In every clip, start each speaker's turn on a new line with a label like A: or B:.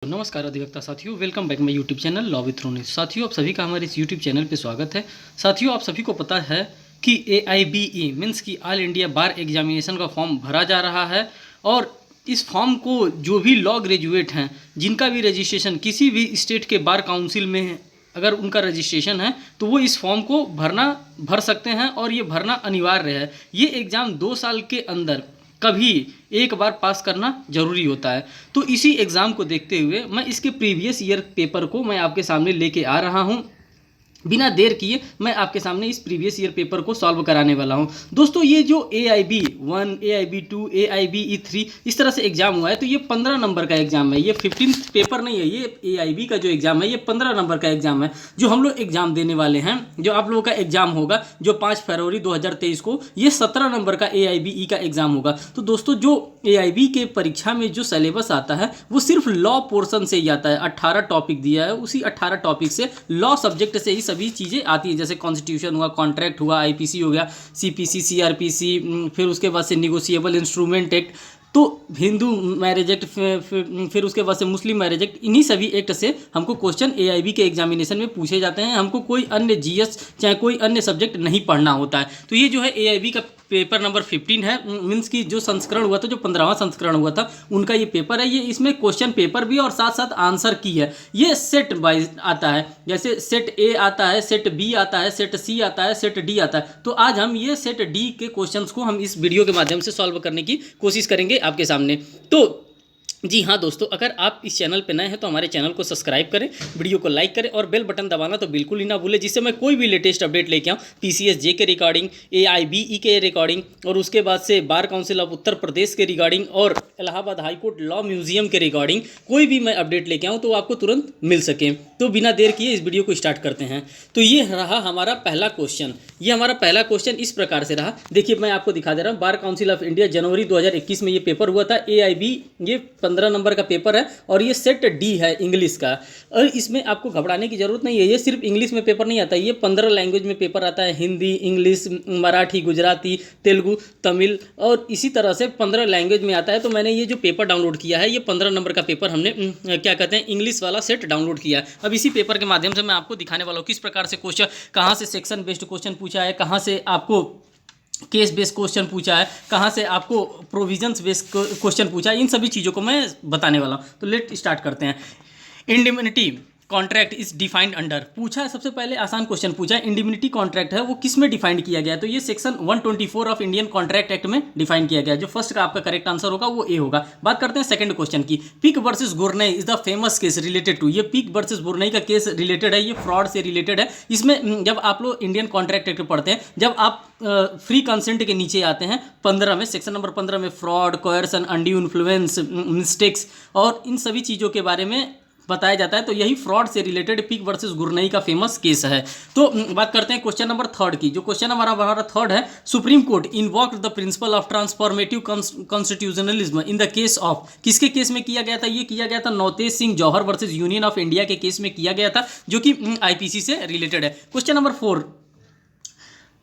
A: नमस्कार अधिवक्ता साथियों, welcome back my YouTube channel law with Ronish. साथियों, आप सभी का हमारे इस यूट्यूब चैनल पे स्वागत है। साथियों, आप सभी को पता है कि AIBE मीन्स की ऑल इंडिया बार एग्जामिनेशन का फॉर्म भरा जा रहा है और इस फॉर्म को जो भी लॉ ग्रेजुएट हैं जिनका भी रजिस्ट्रेशन किसी भी स्टेट के बार काउंसिल में है, अगर उनका रजिस्ट्रेशन है तो वो इस फॉर्म को भर सकते हैं और ये भरना अनिवार्य है। ये एग्ज़ाम 2 साल के अंदर कभी एक बार पास करना जरूरी होता है। तो इसी एग्ज़ाम को देखते हुए मैं इसके प्रीवियस ईयर पेपर को मैं आपके सामने लेके आ रहा हूँ। बिना देर किए मैं आपके सामने इस प्रीवियस ईयर पेपर को सॉल्व कराने वाला हूं। दोस्तों, ये जो AIB1, AIB2, AIBE3 इस तरह से एग्जाम हुआ है तो ये 15 नंबर का एग्जाम है। ये 15th पेपर नहीं है। ये AIB का जो एग्जाम है ये 15 नंबर का एग्जाम है जो हम लोग एग्जाम देने वाले हैं। जो आप लोगों का एग्जाम होगा जो 5 फरवरी 2023 को, ये 17 नंबर का AIBE का एग्जाम होगा। तो दोस्तों, जो AIB के परीक्षा में जो सिलेबस आता है वो सिर्फ लॉ पोर्शन से ही आता है। 18 टॉपिक दिया है, उसी 18 टॉपिक से लॉ सब्जेक्ट से ही सभी चीज़ें आती हैं, जैसे कॉन्स्टिट्यूशन हुआ, कॉन्ट्रैक्ट हुआ, IPC हो गया, CPC, CRPC, फिर उसके बाद से निगोशिएबल इंस्ट्रूमेंट एक्ट, तो हिंदू मैरिज एक्ट, फिर उसके बाद से मुस्लिम मैरिज एक्ट, इन्हीं सभी एक्ट से हमको क्वेश्चन AIB के एग्जामिनेशन में पूछे जाते हैं। हमको कोई अन्य GS चाहे कोई अन्य सब्जेक्ट नहीं पढ़ना होता है। तो ये जो है AIB का पेपर नंबर 15 है, मीन्स की जो संस्करण हुआ था, जो 15वां संस्करण हुआ था, उनका ये पेपर है। ये इसमें क्वेश्चन पेपर भी और साथ साथ आंसर की है। ये सेट वाइज आता है, जैसे सेट A आता है, सेट B आता है, सेट C आता है, सेट D आता है। तो आज हम ये सेट D के क्वेश्चंस को हम इस वीडियो के माध्यम से सॉल्व करने की कोशिश करेंगे आपके सामने। तो जी हाँ दोस्तों, अगर आप इस चैनल पर नए हैं तो हमारे चैनल को सब्सक्राइब करें, वीडियो को लाइक करें और बेल बटन दबाना तो बिल्कुल ही ना भूलें, जिससे मैं कोई भी लेटेस्ट अपडेट लेके आऊँ PCSJ के रिगार्डिंग, AIBE के रिगार्डिंग और उसके बाद से बार काउंसिल ऑफ उत्तर प्रदेश के रिगार्डिंग और इलाहाबाद हाईकोर्ट लॉ म्यूजियम के रिगार्डिंग कोई भी मैं अपडेट लेके आऊँ तो आपको तुरंत मिल सके। तो बिना देर किए इस वीडियो को स्टार्ट करते हैं। तो ये रहा हमारा पहला क्वेश्चन। ये हमारा पहला क्वेश्चन इस प्रकार से रहा। देखिए, मैं आपको दिखा दे रहा हूँ। बार काउंसिल ऑफ इंडिया जनवरी 2021 में ये पेपर हुआ था। AIB ये 15 नंबर का पेपर है और ये सेट D है इंग्लिश का। और इसमें आपको घबराने की जरूरत नहीं है। ये सिर्फ इंग्लिश में पेपर नहीं आता, ये 15 लैंग्वेज में पेपर आता है। हिंदी, इंग्लिश, मराठी, गुजराती, तेलुगु, तमिल और इसी तरह से 15 लैंग्वेज में आता है। तो मैंने ये जो पेपर डाउनलोड किया है, ये 15 नंबर का पेपर हमने क्या कहते हैं, इंग्लिश वाला सेट डाउनलोड किया है। अब इसी पेपर के माध्यम से मैं आपको दिखाने वाला हूँ किस प्रकार से क्वेश्चन, कहाँ से सेक्शन बेस्ड क्वेश्चन पूछा है, कहाँ से आपको केस बेस्ड क्वेश्चन पूछा है, कहाँ से आपको प्रोविजंस बेस्ड क्वेश्चन पूछा है, इन सभी चीज़ों को मैं बताने वाला हूँ। तो लेट स्टार्ट करते हैं। Indemnity contract is defined under, पूछा है। सबसे पहले आसान क्वेश्चन पूछा है, इंडिमिनिटी कॉन्ट्रैक्ट है वो किस में डिफाइंड किया गया है। तो ये section 124 of Indian contract act में डिफाइन किया गया है। जो फर्स्ट का आपका करेक्ट आंसर होगा वो A होगा। बात करते हैं सेकंड क्वेश्चन की। Pick versus Gurney is the famous case related to, ये पिक वर्सेस गुरनई का केस रिलेटेड है, ये फ्रॉड से रिलेटेड है। इसमें जब आप लोग इंडियन कॉन्ट्रैक्ट एक्ट पढ़ते हैं, जब आप फ्री कंसेंट के नीचे आते हैं 15 में, सेक्शन नंबर 15 में fraud, coercion, undue influence, mistakes और इन सभी चीज़ों के बारे में बताया जाता है। तो यही फ्रॉड से रिलेटेड पिक वर्सेस गुरनई का फेमस केस है। तो बात करते हैं क्वेश्चन नंबर 3 की। जो क्वेश्चन हमारा 3 है, supreme court invoked the principle of transformative constitutionalism in the case of, किसके केस में किया गया था? ये किया गया था Navtej Singh Johar versus union of India के केस में किया गया था, जो कि IPC से रिलेटेड है। Question number 4,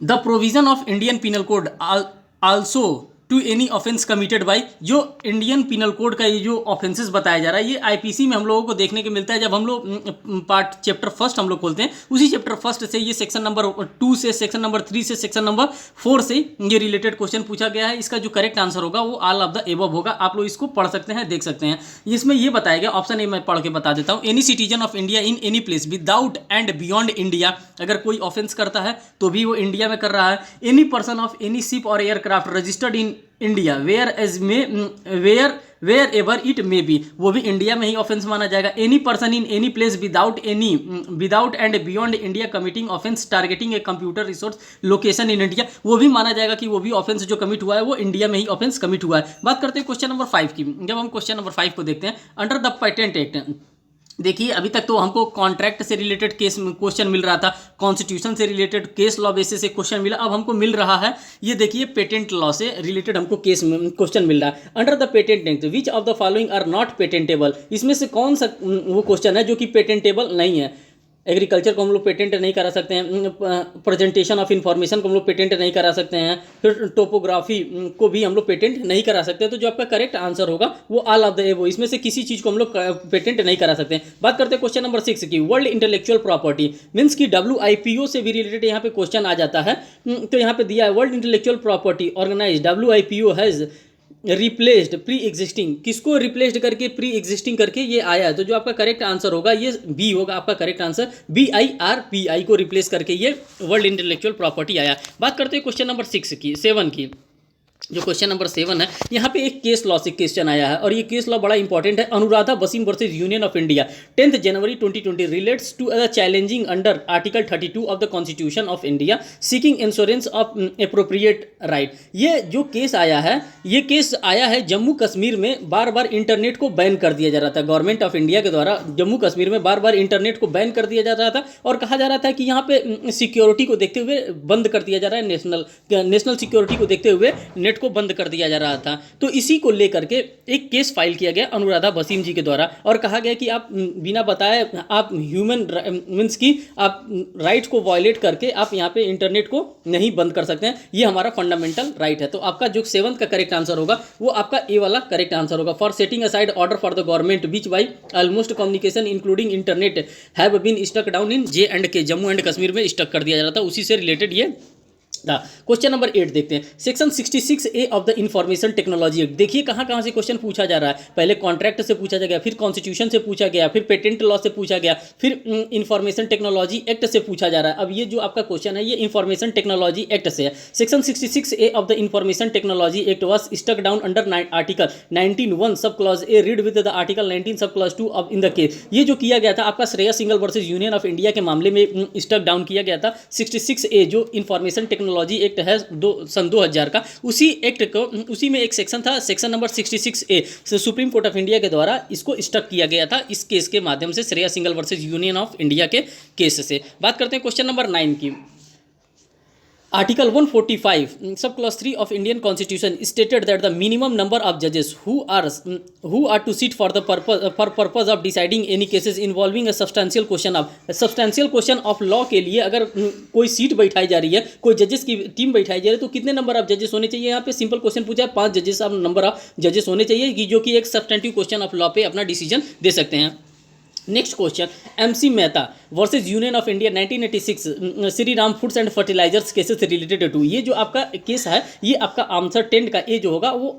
A: the provision of Indian penal code also to any offence committed by, जो इंडियन पिनल कोड का ये जो ऑफेंसेस बताया जा रहा है, ये IPC में हम लोगों को देखने को मिलता है। जब हम लोग पार्ट चैप्टर फर्स्ट हम लोग खोलते हैं, उसी चैप्टर फर्स्ट से ये सेक्शन नंबर 2 से, सेक्शन नंबर 3 से, सेक्शन नंबर 4 से ये रिलेटेड क्वेश्चन पूछा गया है। इसका जो करेक्ट आंसर होगा वो ऑल ऑफ द एबव होगा। आप लोग इसको पढ़ सकते हैं, देख सकते हैं। इसमें ये बताया गया, ऑप्शन ए मैं पढ़ के बता देता हूँ। Any citizen of India in any place without and beyond India, अगर कोई ऑफेंस करता है तो भी वो इंडिया में कर रहा है। Any person of any ship और aircraft registered in India wherever it may be, वो भी इंडिया में ही ऑफेंस माना जाएगा। Any person in any place without and beyond India committing offence targeting a computer resource location in India, वो भी माना जाएगा कि वो भी ऑफेंस जो कमिट हुआ है वो इंडिया में ही ऑफेंस कमिट हुआ है। बात करते हैं क्वेश्चन नंबर 5 की। जब हम क्वेश्चन नंबर 5 को देखते हैं, अंडर द पेटेंट एक्ट, देखिए अभी तक तो हमको कॉन्ट्रैक्ट से रिलेटेड केस क्वेश्चन मिल रहा था, कॉन्स्टिट्यूशन से रिलेटेड केस लॉ बेसिस से क्वेश्चन मिला। अब हमको मिल रहा है ये देखिए पेटेंट लॉ से रिलेटेड हमको केस क्वेश्चन मिल रहा है। Under the patent act which of the following are not patentable, इसमें से कौन सा वो क्वेश्चन है जो कि पेटेंटेबल नहीं है? एग्रीकल्चर को हम लोग पेटेंट नहीं करा सकते हैं, प्रेजेंटेशन ऑफ इंफॉर्मेशन को हम लोग पेटेंट नहीं करा सकते हैं, फिर टोपोग्राफी को भी हम लोग पेटेंट नहीं करा सकते। तो जो आपका करेक्ट आंसर होगा वो ऑल ऑफ द एबो, इसमें से किसी चीज़ को हम लोग पेटेंट नहीं करा सकते हैं। बात करते हैं क्वेश्चन नंबर 6 की, वर्ल्ड इंटेलेक्चुअल प्रॉपर्टी मीन्स की WIPO से भी रिलेटेड यहाँ पे क्वेश्चन आ जाता है। तो यहाँ पे दिया है world intellectual property organise WIPO has replaced pre existing, किसको रिप्लेस्ड करके प्री एग्जिस्टिंग करके ये आया है। तो जो आपका करेक्ट आंसर होगा ये बी होगा आपका करेक्ट आंसर, BIRPI को रिप्लेस करके ये वर्ल्ड इंटेलेक्चुअल प्रॉपर्टी आया। बात करते हैं क्वेश्चन नंबर 7 की। जो क्वेश्चन नंबर 7 है, यहाँ पे एक केस लॉ से क्वेश्चन आया है और ये केस लॉ बड़ा इंपॉर्टेंट है। Anuradha Bhasin versus union of India 10 January 2020 relates to a challenging under article 32 of the constitution of India seeking insurance of appropriate right. ये जो केस आया है, ये केस आया है जम्मू कश्मीर में बार बार इंटरनेट को बैन कर दिया जा रहा था। गवर्नमेंट ऑफ इंडिया के द्वारा जम्मू कश्मीर में बार बार इंटरनेट को बैन कर दिया जा रहा था और कहा जा रहा था कि यहाँ पे सिक्योरिटी को देखते हुए बंद कर दिया जा रहा है, नेशनल सिक्योरिटी को देखते हुए नेट को बंद कर दिया जा रहा था। तो इसी को लेकर के एक केस फाइल किया गया अनुराधा बसीम जी के द्वारा और कहा गया कि आप बिना बताए आप ह्यूमन मीन्स की आप राइट्स को वायलेट करके आप यहाँ पे इंटरनेट को नहीं बंद कर सकते हैं, ये हमारा फंडामेंटल राइट है। तो आपका जो 7th का करेक्ट आंसर होगा वो आपका ए वाला करेक्ट आंसर होगा। For setting aside order for the government which by almost communication including internet have been stuck down in J&K, Jammu and Kashmir में स्टक कर दिया जा रहा था, उसी से रिलेटेड ये था। क्वेश्चन नंबर 8 देखते हैं, section 66A of the information technology act. देखिए कहाँ से क्वेश्चन पूछा जा रहा है। पहले कॉन्ट्रैक्ट से पूछा गया, फिर कॉन्स्टिट्यूशन से पूछा गया, फिर पेटेंट लॉ से पूछा गया, फिर इंफॉर्मेशन टेक्नोलॉजी एक्ट से पूछा जा रहा है। अब ये जो आपका क्वेश्चन है ये इंफॉर्मेशन टेक्नोलॉजी एक्ट से है। Section 66A of the information technology act was stuck down under article 19(1) sub clause A read with the article 19 sub clause 2 of in the case. ये जो किया गया था आपका Shreya Singhal versus union of India के मामले में स्टक डाउन किया गया था। 66A जो इंफॉर्मेशन टेक्नोलॉजी एक्ट है सन 2000 का, उसी एक्ट को उसी में एक सेक्शन था, सेक्शन नंबर 66A से सुप्रीम कोर्ट ऑफ इंडिया के द्वारा इसको स्टक किया गया था इस केस के माध्यम से, Shreya Singhal versus union of India के केस से। बात करते हैं क्वेश्चन नंबर 9 की। Article 145 sub clause 3 of Indian Constitution stated that the minimum number of judges who are to sit for the purpose of deciding any cases involving a substantial question of law के लिए अगर कोई seat बैठाई जा रही है, कोई जजेस की टीम बैठाई जा रही है, तो कितने नंबर ऑफ जजेस होने चाहिए। यहाँ पे सिंपल क्वेश्चन पूछा है, 5 जजेस ऑफ नंबर ऑफ जजेस होने चाहिए कि जो कि एक सब्सटेंटिव क्वेश्चन ऑफ लॉ पे अपना डिसीजन दे सकते हैं। Next question, MC Mehta versus union of India 1986 Shri Ram foods and fertilisers cases related to. ये जो आपका केस है ये आपका आंसर 10 का ए जो होगा वो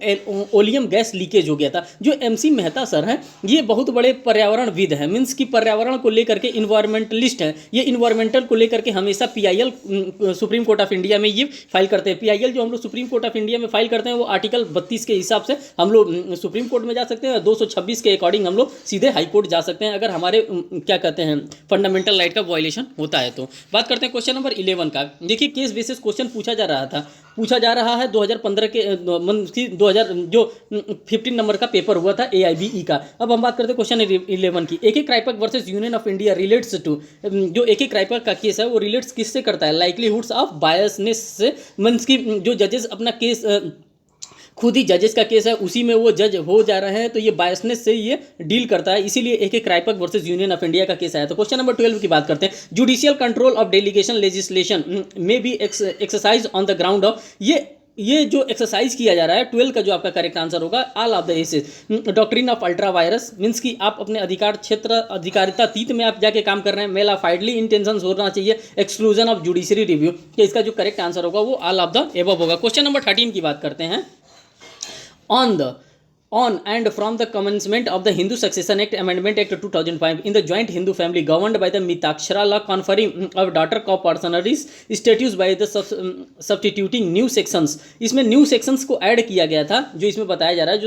A: ओलियम गैस लीकेज हो गया था। जो MC मेहता सर हैं ये बहुत बड़े पर्यावरणविद हैं, मीन्स कि पर्यावरण को लेकर के इन्वायरमेंटलिस्ट हैं। ये इन्वायरमेंटल को लेकर के हमेशा PIL supreme court of India में ये फाइल करते हैं। PIL जो हम लोग सुप्रीम कोर्ट ऑफ इंडिया में फाइल करते हैं वो आर्टिकल 32 के हिसाब से हम लोग सुप्रीम कोर्ट में जा सकते हैं, 226 के अकॉर्डिंग हम लोग सीधे हाई कोर्ट जा सकते हैं अगर हमारे क्या कहते हैं फंडामेंटल राइट का वायलेशन होता है। तो बात करते हैं क्वेश्चन नंबर 11 का। देखिए केस बेसिस क्वेश्चन पूछा जा रहा है 2015 के 2000 जो 15 नंबर का पेपर हुआ था AIBE का। अब हम बात करते हैं क्वेश्चन 11 की। AK Kraipak versus union of India relates to, जो AK क्राइपक का केस है वो रिलेट्स किससे करता है, लाइकलीहुड्स ऑफ बायसनेस से, मीन्स की जो जजेस अपना केस खुद ही जजेस का केस है उसी में वो जज हो जा रहे हैं, तो ये बायसनेस से ये डील करता है, इसीलिए AK Kraipak versus union of India का केस आया। तो क्वेश्चन नंबर 12 की बात करते हैं, judicial control of delegation legislation में B exercise on the ground of, ये जो एक्सरसाइज किया जा रहा है 12 का जो आपका करेक्ट आंसर होगा all of the aces. Doctrine of ultra vires means कि आप अपने अधिकार क्षेत्र अधिकारिता तीत में आप जाके काम कर रहे हैं, मेला फाइडली इंटेंशन होना चाहिए, एक्सक्लूजन ऑफ जुडिशरी रिव्यू, कि इसका जो करेक्ट आंसर होगा वो ऑल ऑफ द एबव होगा। क्वेश्चन नंबर 13 की बात करते हैं, on and from the commencement of the Hindu Succession Act Amendment Act 2005 in the joint Hindu family governed by the Mitakshara law conferring of daughter co-personaries status by the substituting new sections। इसमें new sections को add किया गया था, जो इसमें बताया जा रहा है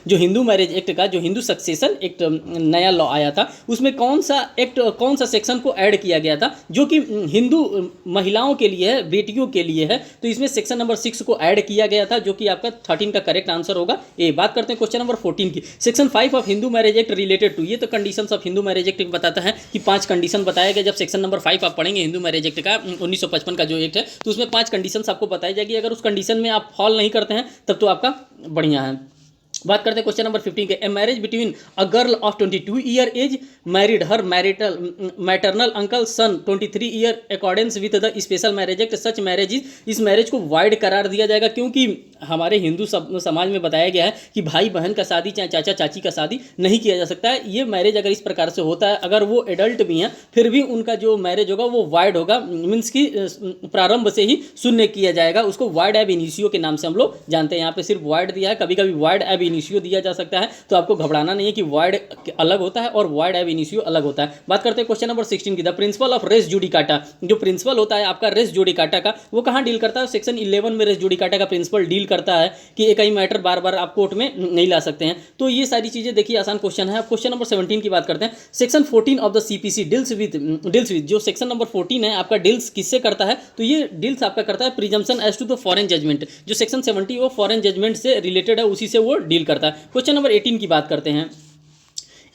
A: जो हिंदू मैरिज एक्ट का जो हिंदू सक्सेशन एक्ट नया लॉ आया था उसमें कौन सा सेक्शन को ऐड किया गया था जो कि हिंदू महिलाओं के लिए है, बेटियों के लिए है। तो इसमें सेक्शन नंबर 6 को ऐड किया गया था जो कि आपका 13 का करेक्ट आंसर होगा ए। बात करते हैं क्वेश्चन नंबर 14 की। Section 5 of Hindu marriage act related to, ये तो conditions of Hindu marriage act बताता है कि 5 कंडीशन बताया गया। जब सेक्शन नंबर 5 आप पढ़ेंगे हिंदू मैरिज एक्ट का 1955 का जो एक्ट है तो उसमें 5 कंडीशंस आपको बताई जाएगी। अगर उस कंडीशन में आप फॉल नहीं करते हैं तब तो आपका बढ़िया है। बात करते हैं क्वेश्चन नंबर 15 के। A marriage between a girl of 22 year age married her maternal uncle son 23 year accordance with the special marriage act such marriage, इस मैरिज को वाइड करार दिया जाएगा, क्योंकि हमारे हिंदू समाज में बताया गया है कि भाई बहन का शादी चाहे चाचा चाची का शादी नहीं किया जा सकता है। ये मैरिज अगर इस प्रकार से होता है, अगर वो एडल्ट भी हैं फिर भी उनका जो मैरिज होगा वो वाइड होगा, मीन्स कि प्रारंभ से ही शून्य किया जाएगा। उसको वाइड एब इनिशियो के नाम से हम लोग जानते हैं। यहाँ पे सिर्फ वाइड दिया है, कभी कभी वाइड एब इनिशियो दिया जा सकता है, तो आपको घबराना नहीं है कि वाइड अलग होता है और वाइड एब इनिशियो अलग होता है। बात करते हैं क्वेश्चन नंबर 16 की। The principle of res judicata, जो प्रिंसिपल होता है आपका रेस जुडिकाटा का, वो कहाँ डील करता है? सेक्शन 11 में रेस जुडिकाटा का प्रिंसिपल डील करता है कि एक ही मैटर बार बार आप कोर्ट में नहीं ला सकते हैं। तो ये सारी चीजें देखिए आसान क्वेश्चन है। क्वेश्चन नंबर 17 की बात करते हैं। Section 14 of the CPC deals with जो सेक्शन नंबर 14 है आपका डील्स किससे करता है? तो ये डील्स आपका करता है presumption as to the foreign judgement. जो सेक्शन 70 वो फॉरेन जजमेंट से रिलेटेड है, उसी से वो डील करता है। क्वेश्चन नंबर 18 की बात करते हैं।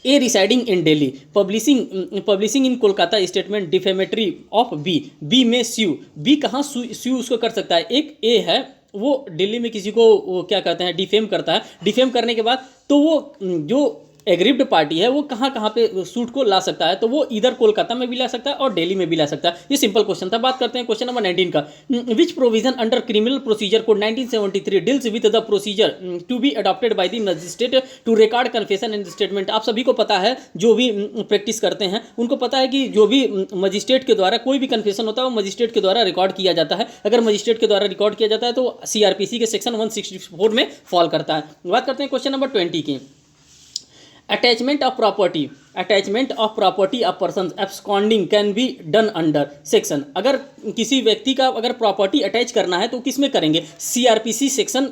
A: A residing in Delhi publishing in Kolkata statement defamatory of B में स्यू, बी कहाँ स्यू उसको कर सकता है? एक ए है वो दिल्ली में किसी को वो क्या कहते हैं डिफेम करता है। डिफेम करने के बाद तो वो जो एग्रीव्ड पार्टी है वो कहाँ कहाँ पे सूट को ला सकता है? तो वो इधर कोलकाता में भी ला सकता है और दिल्ली में भी ला सकता है। ये सिंपल क्वेश्चन था। बात करते हैं क्वेश्चन नंबर 19 का। Which provision under criminal procedure code 1973 deals with the procedure to be adopted by the magistrate to record confession and statement. आप सभी को पता है, जो भी प्रैक्टिस करते हैं उनको पता है कि जो भी मजिस्ट्रेट के द्वारा कोई भी कन्फेशन होता है वो मजिस्ट्रेट के द्वारा रिकॉर्ड किया जाता है। अगर मजिस्ट्रेट के द्वारा रिकॉर्ड किया जाता है तो सीआरपीसी के सेक्शन 164 में फॉल करता है। बात करते हैं क्वेश्चन नंबर 20 की। Attachment of property of person absconding can be done under section. अगर किसी व्यक्ति का अगर प्रॉपर्टी अटैच करना है तो किस में करेंगे? सीआरपीसी सेक्शन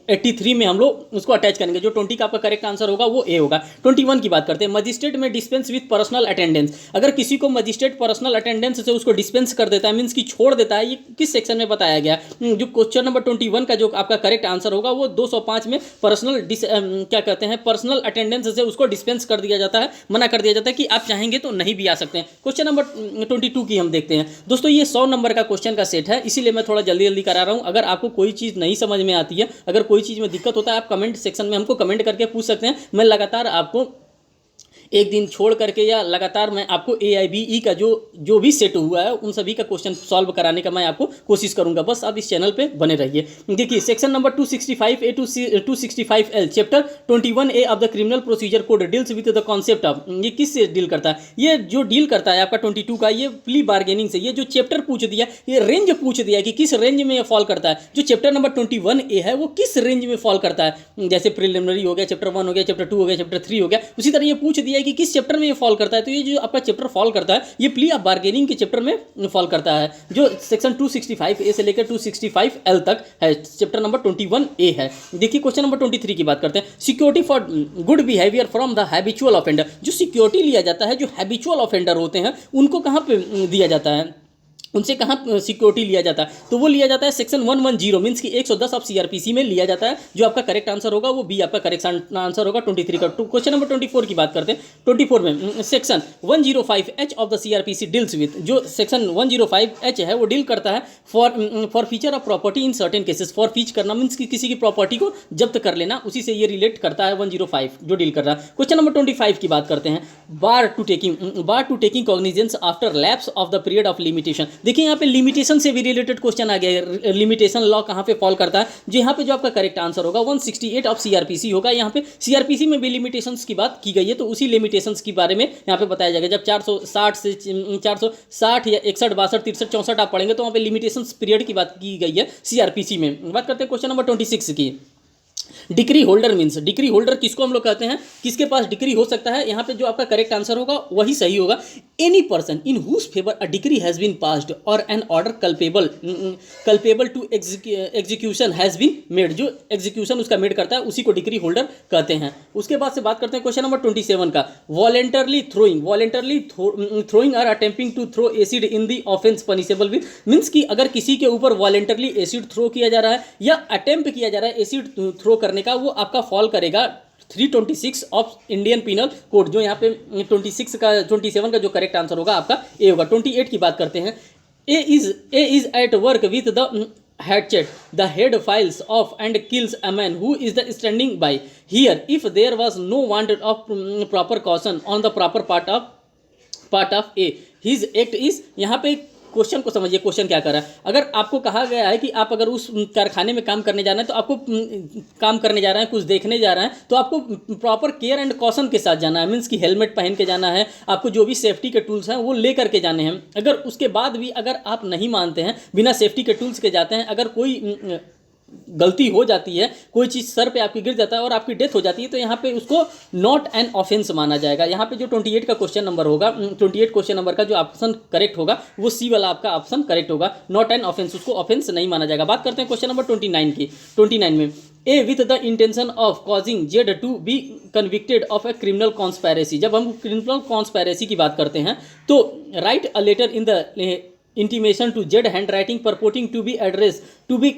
A: 83 में हम लोग उसको अटैच करेंगे। जो 20 का आपका करेक्ट आंसर होगा वो ए होगा। 21 की बात करते हैं। मजिस्ट्रेट में डिस्पेंस विथ पर्सनल अटेंडेंस, अगर किसी को मजिस्ट्रेट पर्सनल अटेंडेंस से उसको डिस्पेंस कर देता है, मीन्स की छोड़ देता है, ये किस सेक्शन में बताया गया? जो क्वेश्चन नंबर 21 का जो आपका करेक्ट आंसर होगा वो 205 में पर्सनल अटेंडेंस से उसको डिस्पेंस कर दिया जाता है, मना कर दिया जाता है कि आप चाहेंगे तो नहीं भी आ सकते हैं। क्वेश्चन नंबर 22 की हम देखते हैं। दोस्तों ये 100 नंबर का क्वेश्चन का सेट है, इसीलिए मैं थोड़ा जल्दी जल्दी करा रहा हूँ। अगर आपको कोई चीज़ नहीं समझ में आती है, अगर कोई चीज़ में दिक्कत होता है, आप कमेंट सेक्शन में हमको कमेंट करके पूछ सकते हैं। मैं लगातार आपको एक दिन छोड़ करके या लगातार मैं आपको AIBE का जो भी सेट हुआ है उन सभी का क्वेश्चन सॉल्व कराने का मैं आपको कोशिश करूंगा। बस आप इस चैनल पे बने रहिए। देखिए section number 265A to 265L chapter 21A of the criminal procedure code deals with the concept of, ये किस से डील करता है? ये जो डील करता है आपका 22 का, ये प्ली बार्गेनिंग से। ये जो चैप्टर पूछ दिया, ये रेंज पूछ दिया कि किस रेंज में फॉल करता है। जो चैप्टर नंबर 21A है वो किस रेंज में फॉल करता है? जैसे प्रिलिमिनरी हो गया, चैप्टर 1 हो गया, चैप्टर 2 हो गया, चैप्टर 3 हो गया, उसी तरह ये पूछ दिया कि किस चैप्टर में ये फॉल करता है। तो ये जो आपका चैप्टर फॉल करता है ये प्ली ऑफ बार्गेनिंग के चैप्टर में फॉल करता है, जो सेक्शन 265A से लेकर 265L तक है। चैप्टर नंबर 21A है। देखिए क्वेश्चन नंबर 23 की बात करते हैं। Security for good behaviour from the habitual offender, जो सिक्योरिटी लिया जाता है, जो हैबिचुअल ऑफेंडर होते हैं उनको कहाँ पे दिया जाता है? उनसे कहाँ सिक्योरिटी लिया जाता है? तो वो लिया जाता है सेक्शन 110 मीन्स की 110 ऑफ CRPC में लिया जाता है। जो आपका करेक्ट आंसर होगा वो बी आपका करेक्ट आंसर होगा 23 का। क्वेश्चन नंबर 24 की बात करते हैं। 24 में section 105H of the CRPC deals with, जो सेक्शन 105H है वो डील करता है forfeiture of property in certain cases. Forfeit करना मीन्स की किसी की प्रॉपर्टी को जब्त कर लेना, उसी से ये रिलेट करता है 105 जो डील कर रहा है। क्वेश्चन नंबर 25 की बात करते हैं। Bar to taking cognizance after lapse of the period of limitation. देखिए यहाँ पे लिमिटेशन से भी रिलेटेड क्वेश्चन आ गया है। लिमिटेशन लॉ कहाँ पे फॉल करता है? जो यहाँ पे जो आपका करेक्ट आंसर होगा 168 ऑफ CRPC होगा। यहाँ पे CRPC में भी लिमिटेशंस की बात की गई है, तो उसी लिमिटेशंस के बारे में यहाँ पे बताया जाएगा। जब 460 या 61 62 63 64 आप पढ़ेंगे तो वहाँ पे लिमिटेशंस पीरियड की बात की गई है CRPC में। बात करते हैं क्वेश्चन नंबर 26 की। Decree holder means, decree holder किसको हम लोग कहते हैं? किसके पास डिक्री हो सकता है? यहाँ पे जो आपका करेक्ट आंसर होगा वही सही होगा। Any person in whose favour a decree has been passed और an order culpable to execution has been made, जो एग्जीक्यूशन उसका मेड करता है उसी को डिक्री होल्डर कहते हैं। उसके बाद से बात करते हैं क्वेश्चन नंबर 27 का। Voluntarily throwing or attempting to throw acid in the offence punishable with, means की अगर किसी के ऊपर वॉलेंटरली एसिड थ्रो किया जा रहा है या अटेम्प्ट किया जा रहा है एसिड थ्रो करने का, वो आपका फॉल करेगा 326 ऑफ इंडियन पिनल कोड। जो यहाँ पे 27 का जो करेक्ट आंसर होगा आपका ए होगा। 28 की बात करते हैं। A is at work with the hatchet the head files off and kills a man who is the standing by. Here if there was no want of proper caution on the proper part of A, his act is, यहाँ पे question को समझिए, question क्या कर रहा है। अगर आपको कहा गया है कि आप अगर उस कारखाने में काम करने जा रहे हैं, तो आपको काम करने जा रहे हैं, कुछ देखने जा रहे हैं, तो आपको प्रॉपर केयर एंड कॉशन के साथ जाना है। मीन्स कि हेलमेट पहन के जाना है, आपको जो भी सेफ्टी के टूल्स हैं वो ले करके जाने हैं। अगर उसके बाद भी अगर आप नहीं मानते हैं, बिना सेफ्टी के टूल्स के जाते हैं, अगर कोई गलती हो जाती है, कोई चीज़ सर पे आपकी गिर जाता है और आपकी डेथ हो जाती है, तो यहाँ पे उसको नॉट एन ऑफेंस माना जाएगा। यहाँ पे जो 28 का क्वेश्चन नंबर होगा, 28 क्वेश्चन नंबर का जो ऑप्शन करेक्ट होगा वो सी वाला आपका ऑप्शन करेक्ट होगा। नॉट एन ऑफेंस, उसको ऑफेंस नहीं माना जाएगा। बात करते हैं क्वेश्चन नंबर 29 की। 29 में A with the intention of causing Z to be convicted of a criminal conspiracy. जब हम क्रिमिनल कॉन्स्पायरेसी की बात करते हैं तो write a letter in the intimation to Z handwriting purporting to be address to be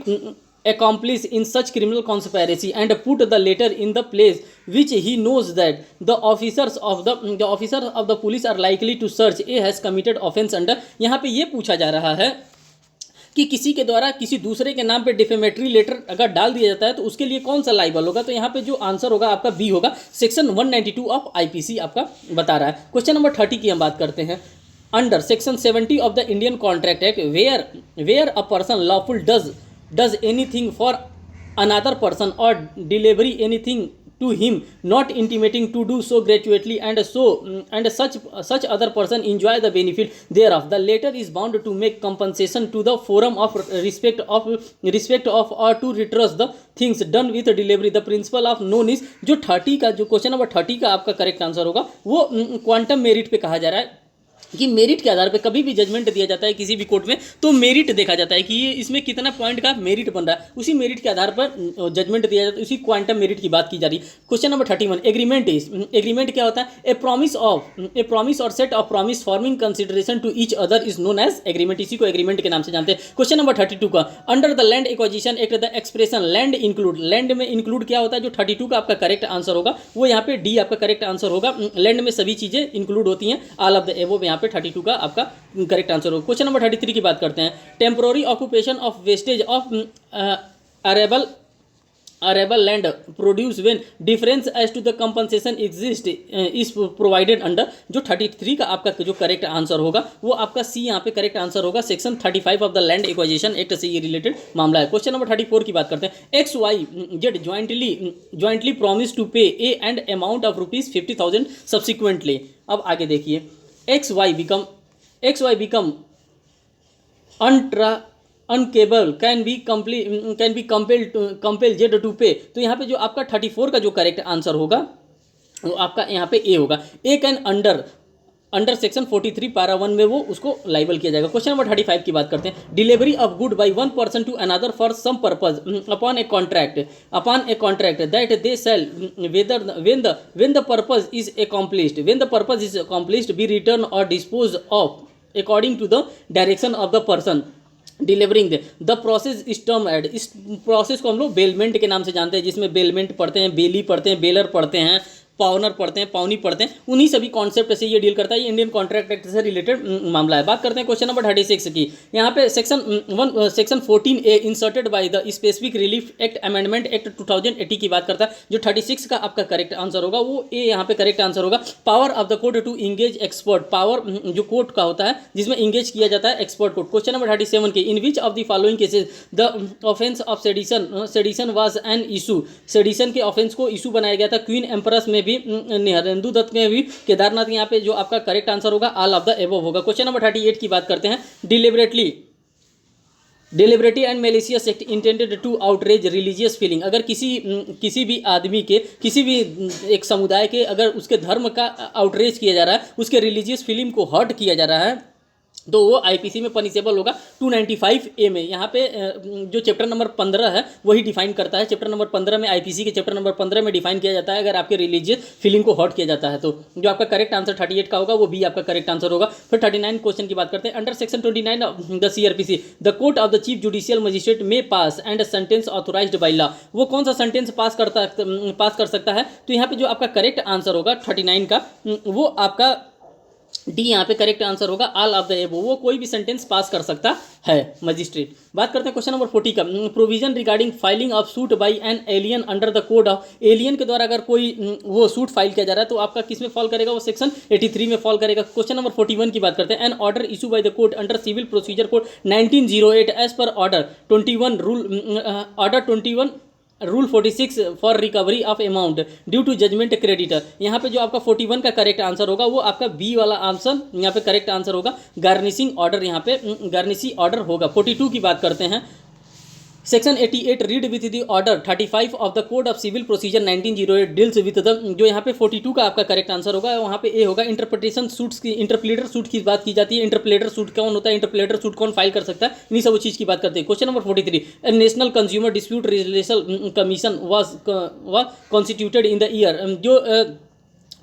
A: accomplice in such criminal conspiracy and put the letter in the place which he knows that the officers of the police are likely to search A has committed offense under। यहाँ पे ये पूछा जा रहा है कि किसी के द्वारा किसी दूसरे के नाम पे डिफेमेटरी लेटर अगर डाल दिया जाता है तो उसके लिए कौन सा लाइबल होगा। तो यहाँ पे जो आंसर होगा आपका बी होगा। सेक्शन 192 ऑफ आईपीसी आपका बता रहा है। क्वेश्चन नंबर 30 की हम बात करते हैं। Under section 70 of the Indian contract act where a person lawful does anything for another person or delivery anything to him not intimating to do so gratuitously and such other person enjoy the benefit thereof, the latter is bound to make compensation to the forum of respect of or to redress the things done with delivery। the principle of known is, जो 30 का जो question number 30 का आपका correct answer होगा वो quantum merit पे कहा जा रहा है कि मेरिट के आधार पे कभी भी जजमेंट दिया जाता है किसी भी कोर्ट में तो मेरिट देखा जाता है कि ये इसमें कितना पॉइंट का मेरिट बन रहा है, उसी मेरिट के आधार पर जजमेंट दिया जाता है। उसी क्वांटम मेरिट की बात की जा रही है। क्वेश्चन नंबर 31 एग्रीमेंट क्या होता है। A promise or set of promise forming consideration to each other is known as agreement. इसी को एग्रीमेंट के नाम से जानते हैं। क्वेश्चन नंबर 32 का under the land acquisition act the expression land include, land में इंक्लूड क्या होता है। जो 32 का आपका करेक्ट आंसर होगा वो यहाँ पे डी आपका करेक्ट आंसर होगा। लैंड में सभी चीजें इंक्लूड होती हैं। ऑल ऑफ द एबव यहाँ पे 32 का आपका करेक्ट आंसर होगा। क्वेश्चन नंबर 33 की बात करते हैं। Temporary occupation of wastage of arable land produce when difference as to the compensation exist is provided under. जो 33 का आपका जो करेक्ट आंसर होगा वो आपका सी यहाँ पे करेक्ट आंसर होगा। Section 35 of the land acquisition act से ये रिलेटेड मामला है। क्वेश्चन नंबर 34 की बात करते हैं। XYZ ज्वाइंटली प्रॉमिस टू पे A and amount of ₹50,000 subsequently. अब आगे देखिए, XY become uncable can be compelled Z to pay। तो यहाँ पे जो आपका 34 का जो करेक्ट आंसर होगा वो आपका यहाँ पे ए होगा। ए कैन अंडर सेक्शन 43 पारा 1 में वो उसको लाइबल किया जाएगा। क्वेश्चन नंबर 35 की बात करते हैं। Delivery of good by one person to another for some purpose upon a contract that they sell when the purpose is accomplished be returned or disposed of according to the direction of the person delivering the process is termed. इस process को हम लोग bailment के नाम से जानते हैं, जिसमें बेलमेंट पढ़ते हैं, बेली पढ़ते हैं, बेलर पढ़ते हैं, पावनर पढ़ते हैं, पावनी पढ़ते हैं। उन्हीं सभी कॉन्सेप्ट से ये डील करता है। ये इंडियन कॉन्ट्रैक्ट एक्ट से रिलेटेड मामला है। बात करते हैं क्वेश्चन नंबर 36 की। यहाँ पे section 14A inserted by the specific relief act amendment act 2080 की बात करता है। जो 36 का आपका करेक्ट आंसर होगा वो ए यहाँ पे करेक्ट आंसर होगा। Power of the court to engage expert, power जो कोर्ट का होता है जिसमें इंगेज किया जाता है एक्सपर्ट कोर्ट। क्वेश्चन नंबर 37 के in which of the following cases the offence of sedition was an issue. Sedition के ऑफेंस को इशू बनाया गया था। क्वीन एम्परस में भी, हिंदू दत्त में भी, केदारनाथ। यहाँ पे जो आपका करेक्ट आंसर होगा ऑल ऑफ द एबव होगा। क्वेश्चन नंबर 38 की बात करते हैं। Deliberately and malicious act intended to outrage religious feeling. अगर किसी भी आदमी के, किसी भी एक समुदाय के अगर उसके धर्म का आउटरेज किया जा रहा है, उसके रिलीजियस फीलिंग को हर्ट किया जा रहा है, तो वो आईपीसी में पनिशेबल होगा 295A में। यहाँ पे जो चैप्टर नंबर 15 है वही डिफाइन करता है। चैप्टर नंबर 15 में, आईपीसी के चैप्टर नंबर 15 में डिफाइन किया जाता है अगर आपके रिलीजियस फीलिंग को हर्ट किया जाता है। तो जो आपका करेक्ट आंसर 38 का होगा वो भी आपका करेक्ट आंसर होगा। फिर 39 क्वेश्चन की बात करते हैं। Under section 29 the CRPC the court of the chief judicial magistrate may pass and sentence authorised by law. वो कौन सा सेंटेंस पास कर सकता है। तो यहाँ पे जो आपका करेक्ट आंसर होगा 39 का वो आपका डी यहाँ पे करेक्ट आंसर होगा, ऑल ऑफ द एबो, वो कोई भी सेंटेंस पास कर सकता है मजिस्ट्रेट। बात करते हैं क्वेश्चन नंबर 40 का, provision regarding filing of suit by an alien under the code of, alien के द्वारा अगर कोई वो सूट फाइल किया जा रहा है तो आपका किस में फॉल करेगा, वो सेक्शन 83 में फॉल करेगा। क्वेश्चन नंबर 41 की बात करते हैं, an order issue by the court under civil procedure code 1908 as per order 21 rule 46 for recovery of amount due to judgement creditor. यहाँ पे जो आपका 41 का करेक्ट आंसर होगा वो आपका बी वाला ऑप्शन यहाँ पे करेक्ट आंसर होगा, गार्निशिंग ऑर्डर, यहाँ पे गार्निशिंग ऑर्डर होगा। 42 की बात करते हैं, section 88 read with the order 35 of the code of civil procedure 1908 deals with the, जो यहाँ पे 42 का आपका करेक्ट आंसर होगा, वहाँ पे ए होगा। इंटरप्रिटेशन सूट्स की, इंटरप्लेटर सूट की बात की जाती है, इंटरप्लेटर सूट कौन होता है, इंटरप्लेटर सूट कौन फाइल कर सकता है, इन्हीं सब चीज़ की बात करते हैं। Question number 43, national consumer dispute resolution commission was constituted in the year, जो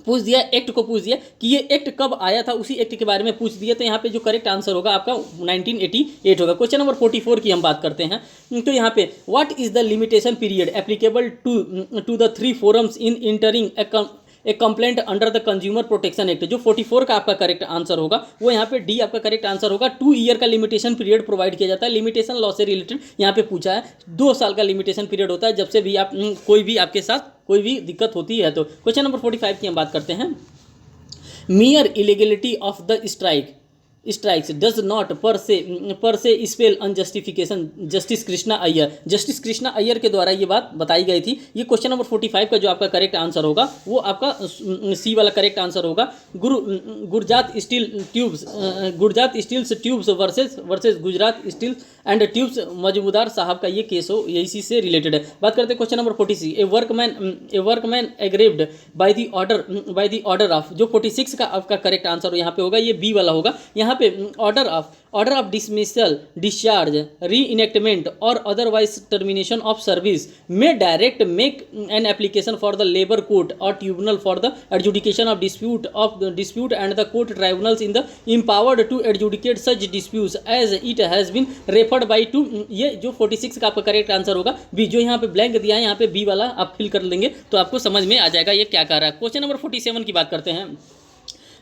A: पूछ दिया एक्ट को, पूछ दिया कि ये एक्ट कब आया था, उसी एक्ट के बारे में पूछ दिया, तो यहाँ पे जो करेक्ट आंसर होगा आपका 1988 होगा। क्वेश्चन नंबर 44 की हम बात करते हैं, तो यहाँ पे what is the limitation period applicable to the 3 forums in entering a complaint under the consumer protection act, जो 44 का आपका करेक्ट आंसर होगा वो यहाँ पे डी आपका करेक्ट आंसर होगा। 2 ईयर का लिमिटेशन पीरियड प्रोवाइड किया जाता है, लिमिटेशन लॉ से रिलेटेड यहाँ पे पूछा है, 2 साल का लिमिटेशन पीरियड होता है जब से भी आप कोई भी आपके साथ कोई भी दिक्कत होती है। तो क्वेश्चन नंबर 45 की हम बात करते हैं, mere illegality of the strikes does not per se spell unjustification, justice Krishna Iyer, justice Krishna Iyer के द्वारा ये बात बताई गई थी। ये क्वेश्चन नंबर 45 का जो आपका करेक्ट आंसर होगा वो आपका सी वाला करेक्ट आंसर होगा। Gujarat steels tubes versus Gujarat steels and tubes Majmudar साहब का ये केस हो, ये इसी से रिलेटेड है। बात करते हैं question number 46, A workman aggrieved by the order of, जो 46 का आपका करेक्ट आंसर यहाँ पे होगा, ये बी वाला होगा। यहाँ पे order of dismissal, discharge, reenactment और अदरवाइज टर्मिनेशन ऑफ सर्विस में direct make an application for the labour court और tribunal for the adjudication of dispute and the court tribunals in the empowered to adjudicate such disputes as it has been referred by to, ये जो 46 का आपका correct answer होगा B, जो यहाँ पे blank दिया है यहाँ पे बी वाला आप फिल कर लेंगे तो आपको समझ में आ जाएगा ये क्या कह रहा है। क्वेश्चन नंबर 47 की बात करते हैं,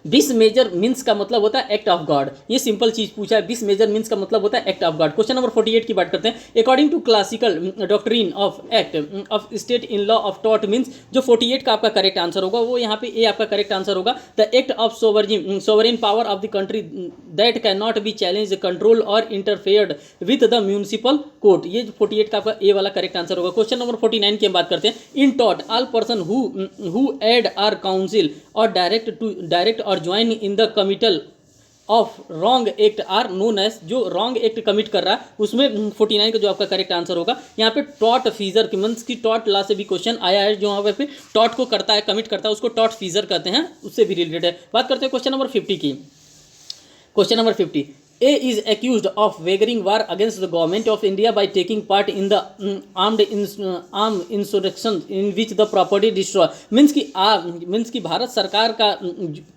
A: बिस मेजर मीन्स का मतलब होता है एक्ट ऑफ गॉड, ये सिंपल चीज पूछा है, बिस मेजर मीन्स का मतलब होता है act of God. Question number 48 की बात करते हैं, according to classical doctrine of act of state in law of टॉट मीन्स, जो 48 का आपका करेक्ट आंसर होगा वो यहाँ पे ए आपका करेक्ट आंसर होगा। The act of sovereign power of the country that cannot be challenge, control और interfered with the municipal court, ये 48 का आपका ए वाला करेक्ट आंसर होगा। क्वेश्चन नंबर 49 की हम बात करते हैं, इन टॉट all person who aid or counsel और डायरेक्ट और join in the committal of wrong act are known as, जो रॉन्ग एक्ट कमिट कर रहा है उसमें 49 का जो आपका करेक्ट आंसर होगा। यहाँ पे टॉट फीजर की मींस की टॉट लॉ से भी क्वेश्चन आया है, जो यहाँ पे टॉट को करता है, कमिट करता है, उसको टॉट फीजर कहते हैं, उससे भी रिलेटेड है। बात करते हैं क्वेश्चन नंबर 50 की। Question number 50, A is accused of waging war against the government of India by taking part in the armed insurrection in which the property destroyed, means की भारत सरकार का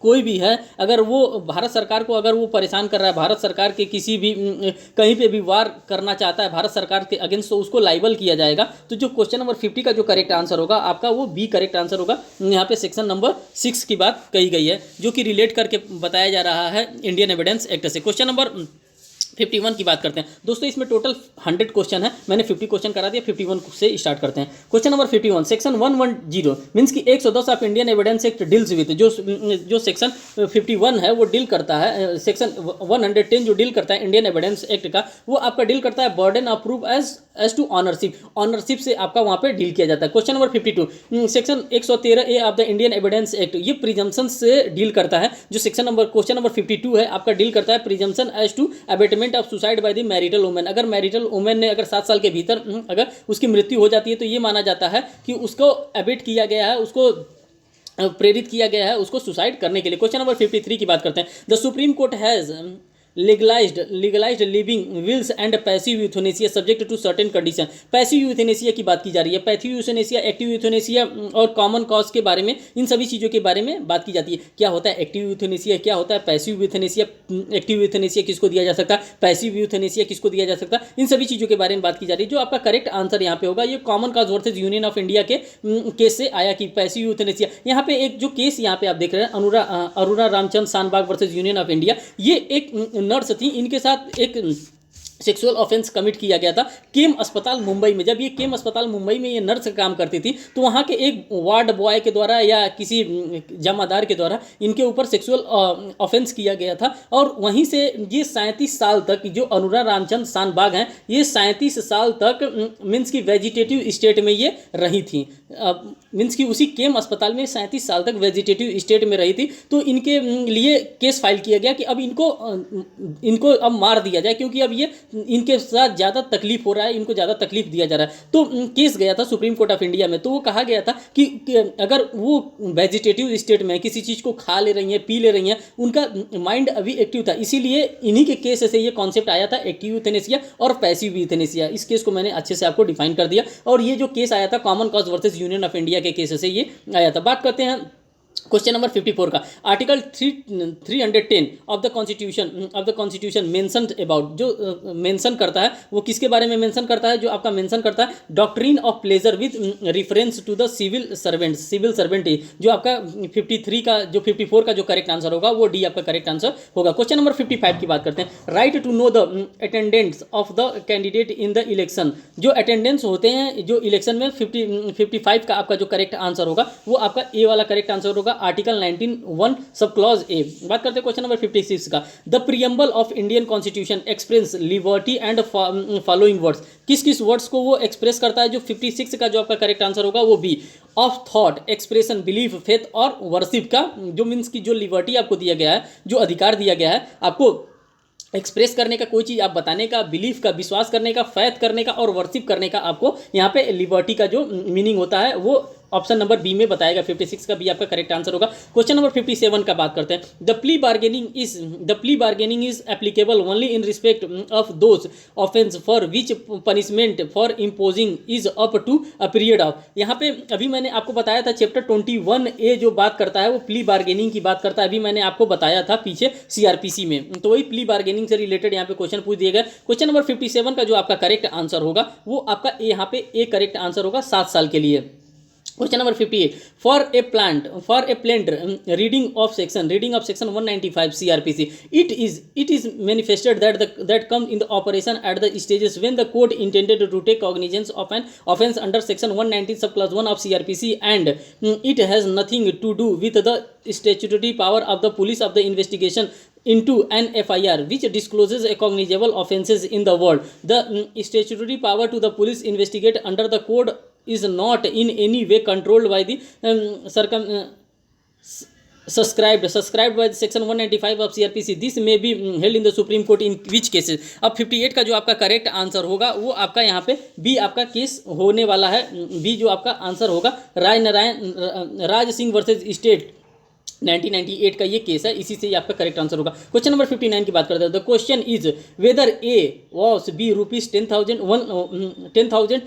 A: कोई भी है, अगर वो भारत सरकार को अगर वो परेशान कर रहा है, भारत सरकार के किसी भी कहीं पे भी वार करना चाहता है भारत सरकार के अगेंस्ट, तो उसको लाइबल किया जाएगा। तो जो क्वेश्चन नंबर 50 का जो करेक्ट आंसर होगा आपका वो बी करेक्ट आंसर होगा। यहाँ पे सेक्शन नंबर 6 की बात कही गई है, जो कि रिलेट करके बताया जा रहा है इंडियन एविडेंस एक्ट से। क्वेश्चन नंबर 51 की बात करते हैं दोस्तों, इसमें टोटल 100 क्वेश्चन है, मैंने 50 क्वेश्चन करा दिया, 51 से स्टार्ट करते हैं। क्वेश्चन नंबर 51, सेक्शन 110 मीन्स की 110 of Indian evidence act deals with, जो सेक्शन 51 है वो डील करता है, सेक्शन 110 जो डील करता है इंडियन एविडेंस एक्ट का, वो आपका डील करता है burden of proof as to ownership से आपका वहाँ पे डील किया जाता है। Question number 52, section 113A of the Indian evidence act, ये प्रिजम्पशन से डील करता है। जो क्वेश्चन नंबर 52 है आपका डील करता है presumption as to abetment of suicide by the marital women, अगर मैरिटल वुमेन ने अगर 7 साल के भीतर अगर उसकी मृत्यु हो जाती है तो ये माना जाता है कि उसको अबेट किया गया है, उसको प्रेरित किया गया है उसको सुसाइड करने के लिए। क्वेश्चन नंबर 53 की बात करते हैं, the supreme court has legalised living wills and passive euthanasia subject to certain condition. Passive euthanasia की बात की जा रही है। पैसिव यूथेनेसिया, एक्टिव यूथेनेसिया और कॉमन कॉज के बारे में, इन सभी चीज़ों के बारे में बात की जाती है। क्या होता है एक्टिव यूथेनेसिया, क्या होता है पैसिव यूथेनेसिया, एक्टिव यूथेनेसिया किसको दिया जा सकता है, पैसिव यूथेनेसिया किसको दिया जा सकता है, इन सभी चीज़ों के बारे में बात की जा रही है। जो आपका करेक्ट आंसर यहाँ पे होगा, ये common cause versus union of India के केस से आया कि पैसिव यूथेनेसिया। यहाँ पे एक जो केस यहाँ पे आप देख रहे हैं, Aruna Ramachandra Shanbaug versus union of India, ये एक नर्स थी, इनके साथ एक सेक्सुअल ऑफेंस कमिट किया गया था केम अस्पताल मुंबई में। जब ये केम अस्पताल मुंबई में ये नर्स काम करती थी, तो वहाँ के एक वार्ड बॉय के द्वारा या किसी जमादार के द्वारा इनके ऊपर सेक्सुअल ऑफेंस किया गया था। और वहीं से ये 37 साल तक, जो अनुरा रामचंद्र शानबाग हैं, ये 37 साल तक मीन्स की वेजिटेटिव स्टेट में ये रही थी। मीन्स की उसी केम अस्पताल में 37 साल तक वेजिटेटिव स्टेट में रही थी। तो इनके लिए केस फाइल किया गया कि अब इनको अब मार दिया जाए, क्योंकि अब ये इनके साथ ज़्यादा तकलीफ हो रहा है, इनको ज़्यादा तकलीफ दिया जा रहा है। तो केस गया था सुप्रीम कोर्ट ऑफ इंडिया में। तो वो कहा गया था कि अगर वो वेजिटेटिव स्टेट में किसी चीज़ को खा ले रही हैं, पी ले रही हैं, उनका माइंड अभी एक्टिव था, इसीलिए इन्हीं के केस से ये कॉन्सेप्ट आया था एक्टिव यूथेनेसिया और पैसिव यूथेनेसिया। इस केस को मैंने अच्छे से आपको डिफाइन कर दिया। और ये जो केस आया था common cause versus union of India के केस से ये आया था। बात करते हैं क्वेश्चन नंबर 54 का। Article 310 of the constitution mentioned about, जो मेंशन करता है वो किसके बारे में मेंशन करता है, जो आपका मेंशन करता है doctrine of pleasure with reference to the civil servant. जो आपका 53 का, जो 54 का जो करेक्ट आंसर होगा वो डी आपका करेक्ट आंसर होगा। क्वेश्चन नंबर 55 की बात करते हैं। Right to know the attendance of the candidate in the election. जो अटेंडेंस होते हैं जो इलेक्शन में, 55 का आपका जो करेक्ट आंसर होगा वो आपका ए वाला करेक्ट आंसर होगा, आर्टिकल 19(1) सब क्लॉज ए। बात करते हैं क्वेश्चन नंबर 56 का। The preamble of Indian constitution express liberty and following words. किस किस वर्ड्स को वो एक्सप्रेस करता है? जो 56 का जो आपका करेक्ट आंसर होगा वो B, of thought, expression, belief, faith और वर्शिप का। जो मीन्स की जो लिबर्टी आपको दिया गया है, जो अधिकार दिया गया है आपको एक्सप्रेस करने का, कोई चीज़ आप बताने का, बिलीफ का, विश्वास करने का, फैथ करने का और वर्शिप करने का, आपको यहाँ पे लिबर्टी का जो मीनिंग होता है वो ऑप्शन नंबर बी में बताएगा। 56 का बी आपका करेक्ट आंसर होगा। क्वेश्चन नंबर 57 का बात करते हैं। The plea bargaining is applicable only in respect of those offence for which punishment for imposing is up to a period of. यहाँ पे अभी मैंने आपको बताया था चैप्टर 21A जो बात करता है वो प्ली बार्गेनिंग की बात करता है। अभी मैंने आपको बताया था पीछे CRPC में, तो वही प्ली बार्गेनिंग से रिलेटेड यहाँ पे क्वेश्चन पूछ दिए गए। क्वेश्चन नंबर 57 का जो आपका करेक्ट आंसर होगा वो आपका यहाँ पे ए करेक्ट आंसर होगा 7 साल के लिए। Question number 58 for a plant reading of section 195 CRPC it is manifested that come in the operation at the stages when the court intended to take cognizance of an offence under section 190 subclause 1 of CRPC and it has nothing to do with the statutory power of the police of the investigation into an FIR which discloses a cognizable offences in the world. The statutory power to the police investigate under the code is not in any way controlled by the subscribed by section 195 of CRPC. This may be held in the Supreme Court in which cases. अब 58 का जो आपका correct answer होगा वो आपका यहाँ पे B आपका केस होने वाला है। बी जो आपका आंसर होगा राज सिंह वर्सेज स्टेट 1998 का ये केस है, इसी से ये आपका करेक्ट आंसर होगा। क्वेश्चन नंबर 59 की बात करते हैं। The question is whether A was B ₹10,000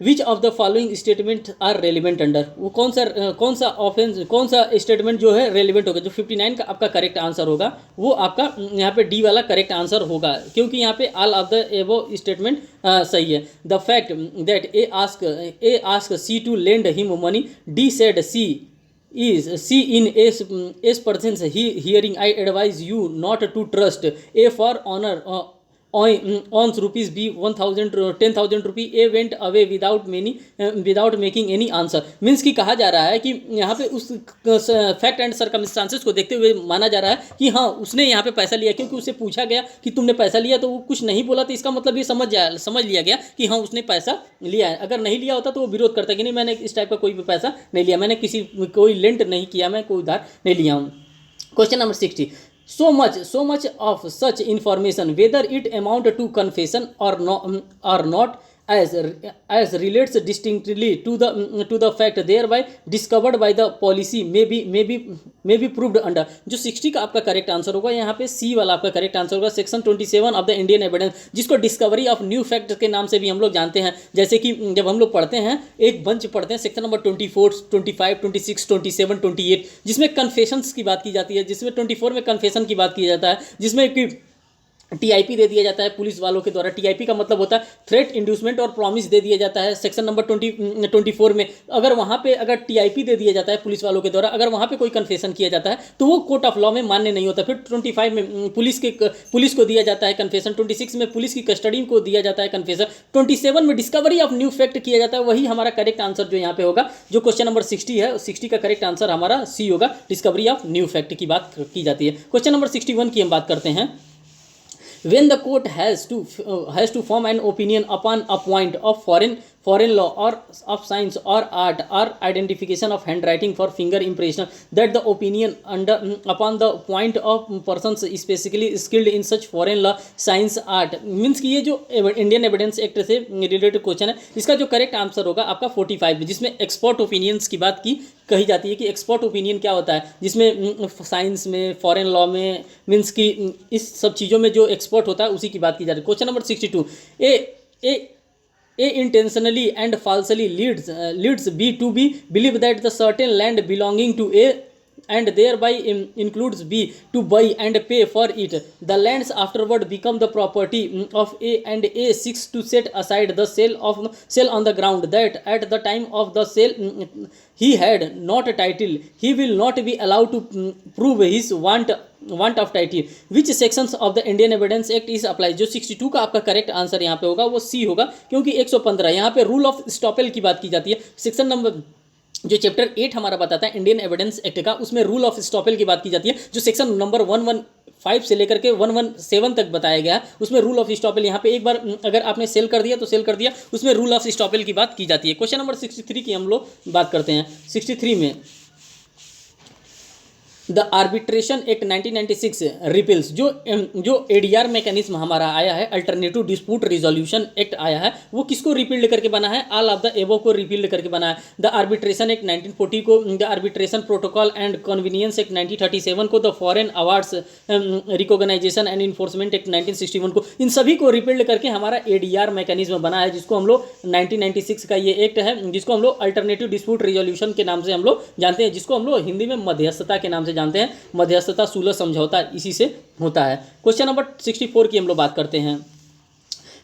A: which of the following statement are relevant under. वो कौन सा ऑफेंस, कौन सा स्टेटमेंट जो है रेलिवेंट होगा। जो 59 का आपका करेक्ट आंसर होगा वो आपका यहाँ पे डी वाला करेक्ट आंसर होगा, क्योंकि यहाँ पे all of the above statement सही है। The fact that A ask C to lend him money, D said C in S persons hearing I advise you not to trust. A for honour on rupees B 10,000 rupee. A went away without making any answer. Means की कहा जा रहा है कि यहाँ पे उस fact and circumstances को देखते हुए माना जा रहा है कि हाँ उसने यहाँ पे पैसा लिया, क्योंकि उससे पूछा गया कि तुमने पैसा लिया तो वो कुछ नहीं बोला, तो इसका मतलब ये समझ लिया गया कि हाँ उसने पैसा लिया है। अगर नहीं लिया होता तो वो विरोध करता कि नहीं मैंने इस टाइप का कोई भी पैसा नहीं लिया, मैंने कोई लेंट नहीं किया, मैं कोई उधार नहीं लिया हूँ। Question number 60 so much of such information whether it amount to confession or not as as relates distinctly to the fact thereby discovered by the policy may be proved under। जो 60 का आपका करेक्ट आंसर होगा यहाँ पे सी वाला आपका correct answer होगा section 27 of the Indian evidence, जिसको डिस्कवरी ऑफ न्यू फैक्ट के नाम से भी हम लोग जानते हैं। जैसे कि जब हम लोग पढ़ते हैं एक बंच पढ़ते हैं सेक्शन नंबर 24, 25, 26, 27, 28, जिसमें कन्फेशंस की बात की जाती है, जिसमें 24 में कन्फेशन की बात की जाता है, जिसमें कि टीआईपी दे दिया जाता है पुलिस वालों के द्वारा। टीआईपी का मतलब होता है थ्रेट, इंड्यूसमेंट और प्रॉमिस दे दिया जाता है सेक्शन नंबर 24 में। अगर वहाँ पे अगर टीआईपी दे दिया जाता है पुलिस वालों के द्वारा, अगर वहाँ पे कोई कन्फेशन किया जाता है तो वो कोर्ट ऑफ लॉ में मान्य नहीं होता। फिर 25 में पुलिस को दिया जाता है कन्फेशन, 26 में पुलिस की कस्टडी को दिया जाता है कन्फेशन, 27 में डिस्कवरी ऑफ न्यू फैक्ट किया जाता है। वही हमारा करेक्ट आंसर जो यहाँ पे होगा, जो क्वेश्चन नंबर 60 है, 60 का करेक्ट आंसर हमारा सी होगा, डिस्कवरी ऑफ न्यू फैक्ट की बात की जाती है। क्वेश्चन नंबर 61 की हम बात करते हैं। When the court has to form an opinion upon a point of foreign law or of science or art or identification of handwriting for finger impression, that the opinion upon the point of persons specifically skilled in such foreign law, science, art means कि ये जो Indian evidence act से related question है, इसका जो correct answer होगा आपका 45, जिसमें एक्सपर्ट ओपिनियंस की बात की कही जाती है कि एक्सपर्ट ओपिनियन क्या होता है, जिसमें साइंस में, फॉरेन लॉ में, मीन्स कि इस सब चीज़ों में जो एक्सपर्ट होता है उसी की बात की जा रही है। Question number 62, A intentionally and falsely leads B to believe that the certain land belonging to A and thereby includes B to buy and pay for it. The lands afterward become the property of A and A seeks to set aside the sale on the ground that at the time of the sale he had not a title. He will not be allowed to prove his want of title. Which sections of the Indian evidence act is apply. जो 62 का आपका correct answer यहाँ पे होगा वो सी होगा, क्योंकि 115 यहाँ पे रूल ऑफ स्टॉपेल की बात की जाती है। सेक्शन नंबर जो चैप्टर 8 हमारा बताता है इंडियन एविडेंस एक्ट का, उसमें रूल ऑफ स्टॉपेल की बात की जाती है। जो सेक्शन नंबर 115 से लेकर के 117 तक बताया गया, उसमें रूल ऑफ स्टॉपेल यहाँ पे एक बार अगर आपने सेल कर दिया तो सेल कर दिया, उसमें रूल ऑफ स्टॉपेल की बात की जाती है। क्वेश्चन नंबर 63 की हम लोग बात करते हैं। 63 में द आर्बिट्रेशन एक्ट 1996 रिपील्स। जो एडीआर मैकेनिज्म हमारा आया है, अल्टरनेटिव डिस्प्यूट रिजोल्यूशन एक्ट आया है, वो किसको रिपील्ड करके बना है? ऑल ऑफ द एबो को रिपील्ड करके बना है। द आर्बिट्रेशन एक्ट 1940 को, the arbitration protocol and convenience act 1937 को, the foreign awards recognition and enforcement act 1961 को, इन सभी को रिपील्ड करके हमारा एडीआर मैकेनिज्म बना है, जिसको हम लोग 1996 का ये एक्ट है, जिसको हम लोग अल्टरनेटिव डिस्प्यूट रिजोल्यूशन के नाम से हम लोग जानते हैं, जिसको हम लोग हिंदी में मध्यस्थता के नाम से जानते हैं। मध्यस्थता सुलह समझौता इसी से होता है। क्वेश्चन नंबर 64 की हम लोग बात करते हैं।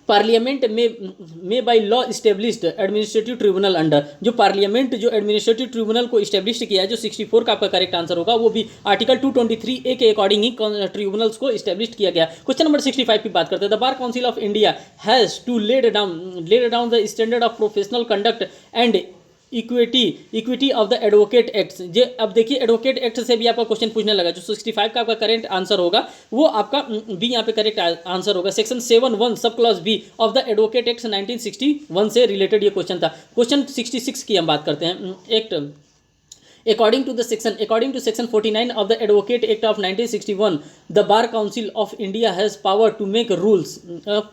A: पार्लियामेंट में by law established administrative tribunal under. जो पार्लियामेंट जो एडमिनिस्ट्रेटिव ट्रिब्यूनल को इस्टेब्लिश किया है, जो 64 का आपका करेक्ट आंसर होगा, वो भी आर्टिकल 223A के अकॉर्डिंग ही ट्रिब्यूनल्स को इस्टेब्लिश किया गया। क्वेश्चन नंबर 65 की बात करते हैं। The bar council of India has to laid down the standard of professional conduct and equity of the advocate act. जे अब देखिए एडवोकेट एक्ट से भी आपका क्वेश्चन पूछने लगा। जो 65 का आपका करेक्ट आंसर होगा वो आपका बी यहाँ पे करेक्ट आंसर होगा। Section 7(1) sub clause B of the advocate act 1961 से रिलेटेड ये क्वेश्चन था। क्वेश्चन 66 की हम बात करते हैं। Act According to section 49 of the Advocate Act of 1961, the Bar Council of India has power to make rules।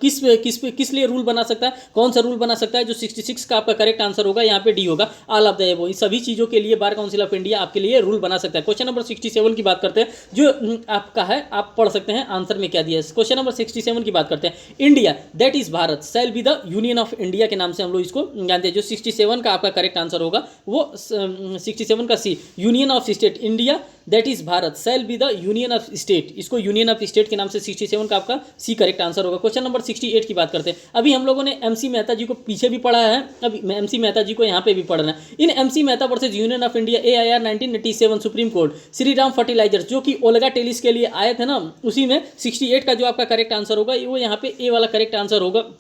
A: किस लिए रूल बना सकता है? कौन सा रूल बना सकता है? जो 66 का आपका करेक्ट आंसर होगा यहाँ पे डी होगा। ऑल ऑफ द एबो, इन सभी चीज़ों के लिए बार काउंसिल ऑफ इंडिया आपके लिए रूल बना सकता है। क्वेश्चन नंबर 67 की बात करते हैं, जो आपका है, आप पढ़ सकते हैं आंसर में क्या दिया है। क्वेश्चन नंबर 67 की बात करते हैं। India that is Bharat shall be the union of India के नाम से हम लोग इसको जानते हैं। जो 67 का आपका करेक्ट आंसर होगा वो 67 का C, union of state. India that is Bharat shall be the union of state, इसको यूनियन ऑफ स्टेट के नाम से 67 का आपका सी करेक्ट आंसर होगा। क्वेश्चन नंबर 68 की बात करते हैं। अभी हम लोगों ने MC मेहता जी को पीछे भी पढ़ा है, अभी MC मेहता जी को यहाँ पे भी पढ़ना है। In MC Mehta versus union of India AIR 1987 supreme court Shri Ram fertilisers, जो कि ओल्गा टेलिस के लिए आए थे ना, उसी में 68 का जो आपका करेक्ट आंसर होगा वो यहाँ पे ए वाला करेक्ट आंसर होगा।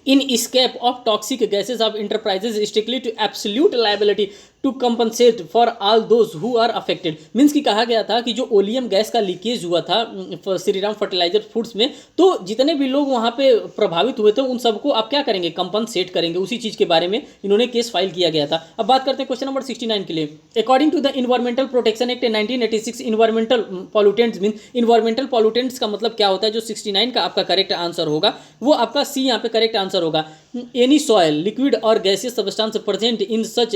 A: इन escape of toxic gases of enterprises strictly to absolute liability to compensate for all those who are affected। Means की कहा गया था कि जो ओलियम गैस का लीकेज हुआ था श्रीराम फर्टिलाइजर फूड्स में, तो जितने भी लोग वहाँ पे प्रभावित हुए थे उन सबको आप क्या करेंगे? कंपनसेट करेंगे। उसी चीज़ के बारे में इन्होंने केस फाइल किया गया था। अब बात करते हैं क्वेश्चन नंबर 69 के लिए। According to the environmental protection act 1986, environmental pollutants mean environmental pollutants का मतलब क्या होता है? जो 69 का आपका करेक्ट आंसर होगा वो आपका सी यहाँ पे करेक्ट आंसर होगा। एनी सॉयल लिक्विड और gaseous substance present in such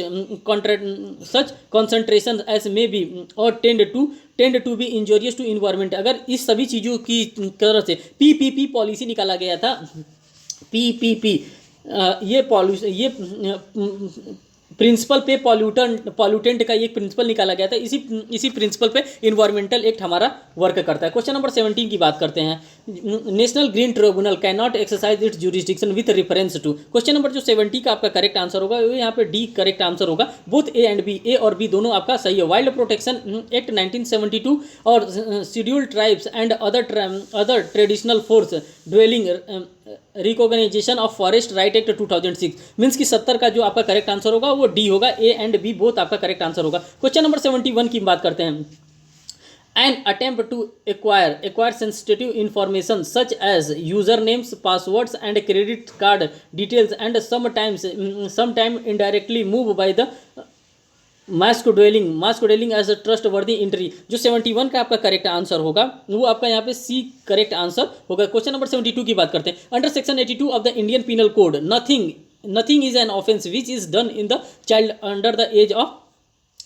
A: such concentration as may be और tend to be injurious to environment. अगर इस सभी चीज़ों की तरह से पीपीपी पॉलिसी निकाला गया था, पीपीपी ये पॉल्यूशन ये प्रिंसिपल पे पॉल्यूटेंट का एक प्रिंसिपल निकाला गया था। इसी प्रिंसिपल पे इन्वायरमेंटल एक्ट हमारा वर्क करता है। क्वेश्चन नंबर 17 की बात करते हैं। National green tribunal can not exercise its jurisdiction with reference to. Question number जो 70 का आपका करेक्ट आंसर होगा वो यहाँ पे डी करेक्ट आंसर होगा। बोथ ए एंड बी, ए और बी दोनों आपका सही है। वाइल्ड प्रोटेक्शन एक्ट 1972 और scheduled tribes and other traditional force dwelling recognition of forest right act 2006 means की 70 का जो आपका करेक्ट आंसर होगा वो डी होगा। ए एंड बी बोथ आपका करेक्ट आंसर होगा। क्वेश्चन नंबर 71 की बात करते हैं। An attempt to acquire sensitive information such as usernames, passwords, and credit card details, and sometime indirectly move by the mask dwelling as a trustworthy entry. जो 71 का आपका correct answer होगा वो आपका यहाँ पे सी करेक्ट आंसर होगा। Question number 72 की बात करते हैं। Under section 82 of the Indian penal code nothing is an offence which is done in the child under the age of.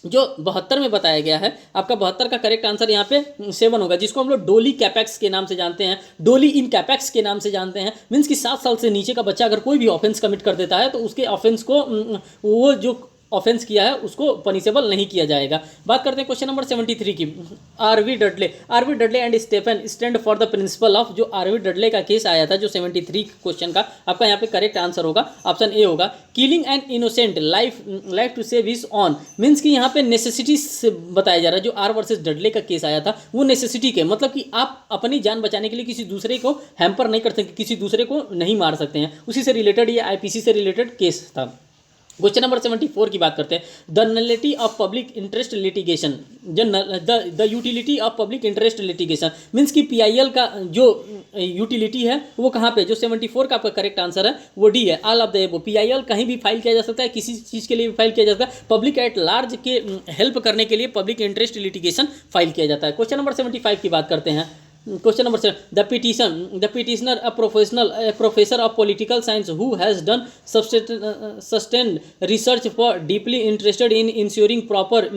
A: जो 72 में बताया गया है आपका 72 का करेक्ट आंसर यहाँ पे 7 होगा, जिसको हम लोग डोली कैपेक्स के नाम से जानते हैं, डोली इन कैपेक्स के नाम से जानते हैं। मीन्स कि 7 साल से नीचे का बच्चा अगर कोई भी ऑफेंस कमिट कर देता है तो उसके ऑफेंस को वो जो ऑफेंस किया है उसको पनिशेबल नहीं किया जाएगा। बात करते हैं क्वेश्चन नंबर 73 की। R V Dudley and Stephen stand for the principle of. जो आरवी डडले का केस आया था जो 73 क्वेश्चन का आपका यहाँ पे करेक्ट आंसर होगा ऑप्शन ए होगा। Killing an innocent life to save his own means कि यहाँ पे नेसेसिटी से बताया जा रहा है। जो आर वर्सेस डडले का केस आया था वो नेसेसिटी के मतलब कि आप अपनी जान बचाने के लिए किसी दूसरे को हैम्पर नहीं कर सकते, किसी दूसरे को नहीं मार सकते हैं, उसी से रिलेटेड ये आईपीसी से रिलेटेड केस था। क्वेश्चन नंबर 74 की बात करते हैं। The nullity of public interest litigation. The utility of public interest litigation means कि पीआईएल का जो यूटिलिटी है वो कहाँ पे, जो 74 का आपका करेक्ट आंसर है वो डी है। ऑल ऑफ द एबो। पीआईएल कहीं भी फाइल किया जा सकता है, किसी चीज़ के लिए भी फाइल किया जा सकता है। पब्लिक एट लार्ज के हेल्प करने के लिए पब्लिक इंटरेस्ट लिटिगेशन फाइल किया जाता है। क्वेश्चन नंबर 75 की बात करते हैं। Question number 7 the petitioner a professor of political science who has done sustained research for deeply interested in ensuring proper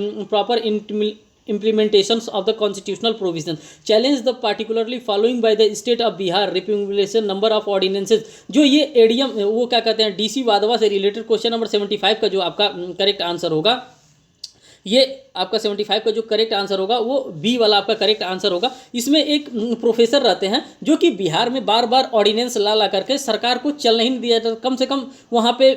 A: implementations of the constitutional provisions challenge the particularly following by the state of Bihar repudiation number of ordinances। जो ये ADM वो क्या कहते हैं DC Wadhwa से related question number 75 का जो आपका करेक्ट आंसर होगा ये आपका 75 का जो करेक्ट आंसर होगा वो बी वाला आपका करेक्ट आंसर होगा। इसमें एक प्रोफेसर रहते हैं जो कि बिहार में बार बार ऑर्डिनेंस ला करके सरकार को चल नहीं दिया जाता। कम से कम वहाँ पे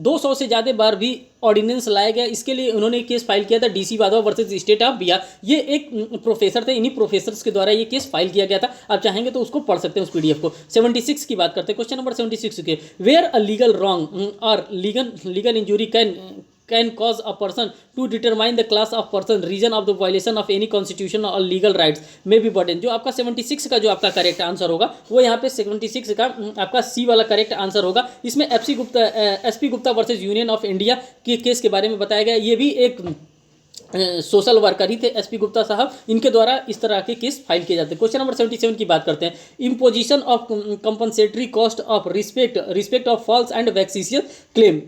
A: 200 से ज़्यादा बार भी ऑर्डिनेंस लाया गया। इसके लिए उन्होंने केस फाइल किया था DC Wadhwa versus state of Bihar. ये एक प्रोफेसर थे, इन्हीं प्रोफेसर्स के द्वारा ये केस फाइल किया गया था। आप चाहेंगे तो उसको पढ़ सकते हैं उस पीडीएफ को। 76 की बात करते हैं। क्वेश्चन नंबर 76 के वेयर अ लीगल रॉन्ग और legal injury can cause a person to determine the class of person reason of the violation of any constitution or legal rights may be burden। जो आपका 76 का जो आपका correct answer होगा वो यहाँ पे 76 का आपका सी वाला करेक्ट आंसर होगा। इसमें SP Gupta versus union of India के केस के बारे में बताया गया। ये भी एक सोशल वर्कर ही थे एसपी गुप्ता साहब, इनके द्वारा इस तरह के केस फाइल किए जाते हैं। क्वेश्चन नंबर 77 की बात करते हैं। Imposition of compensatory cost of respect of false and vexatious claim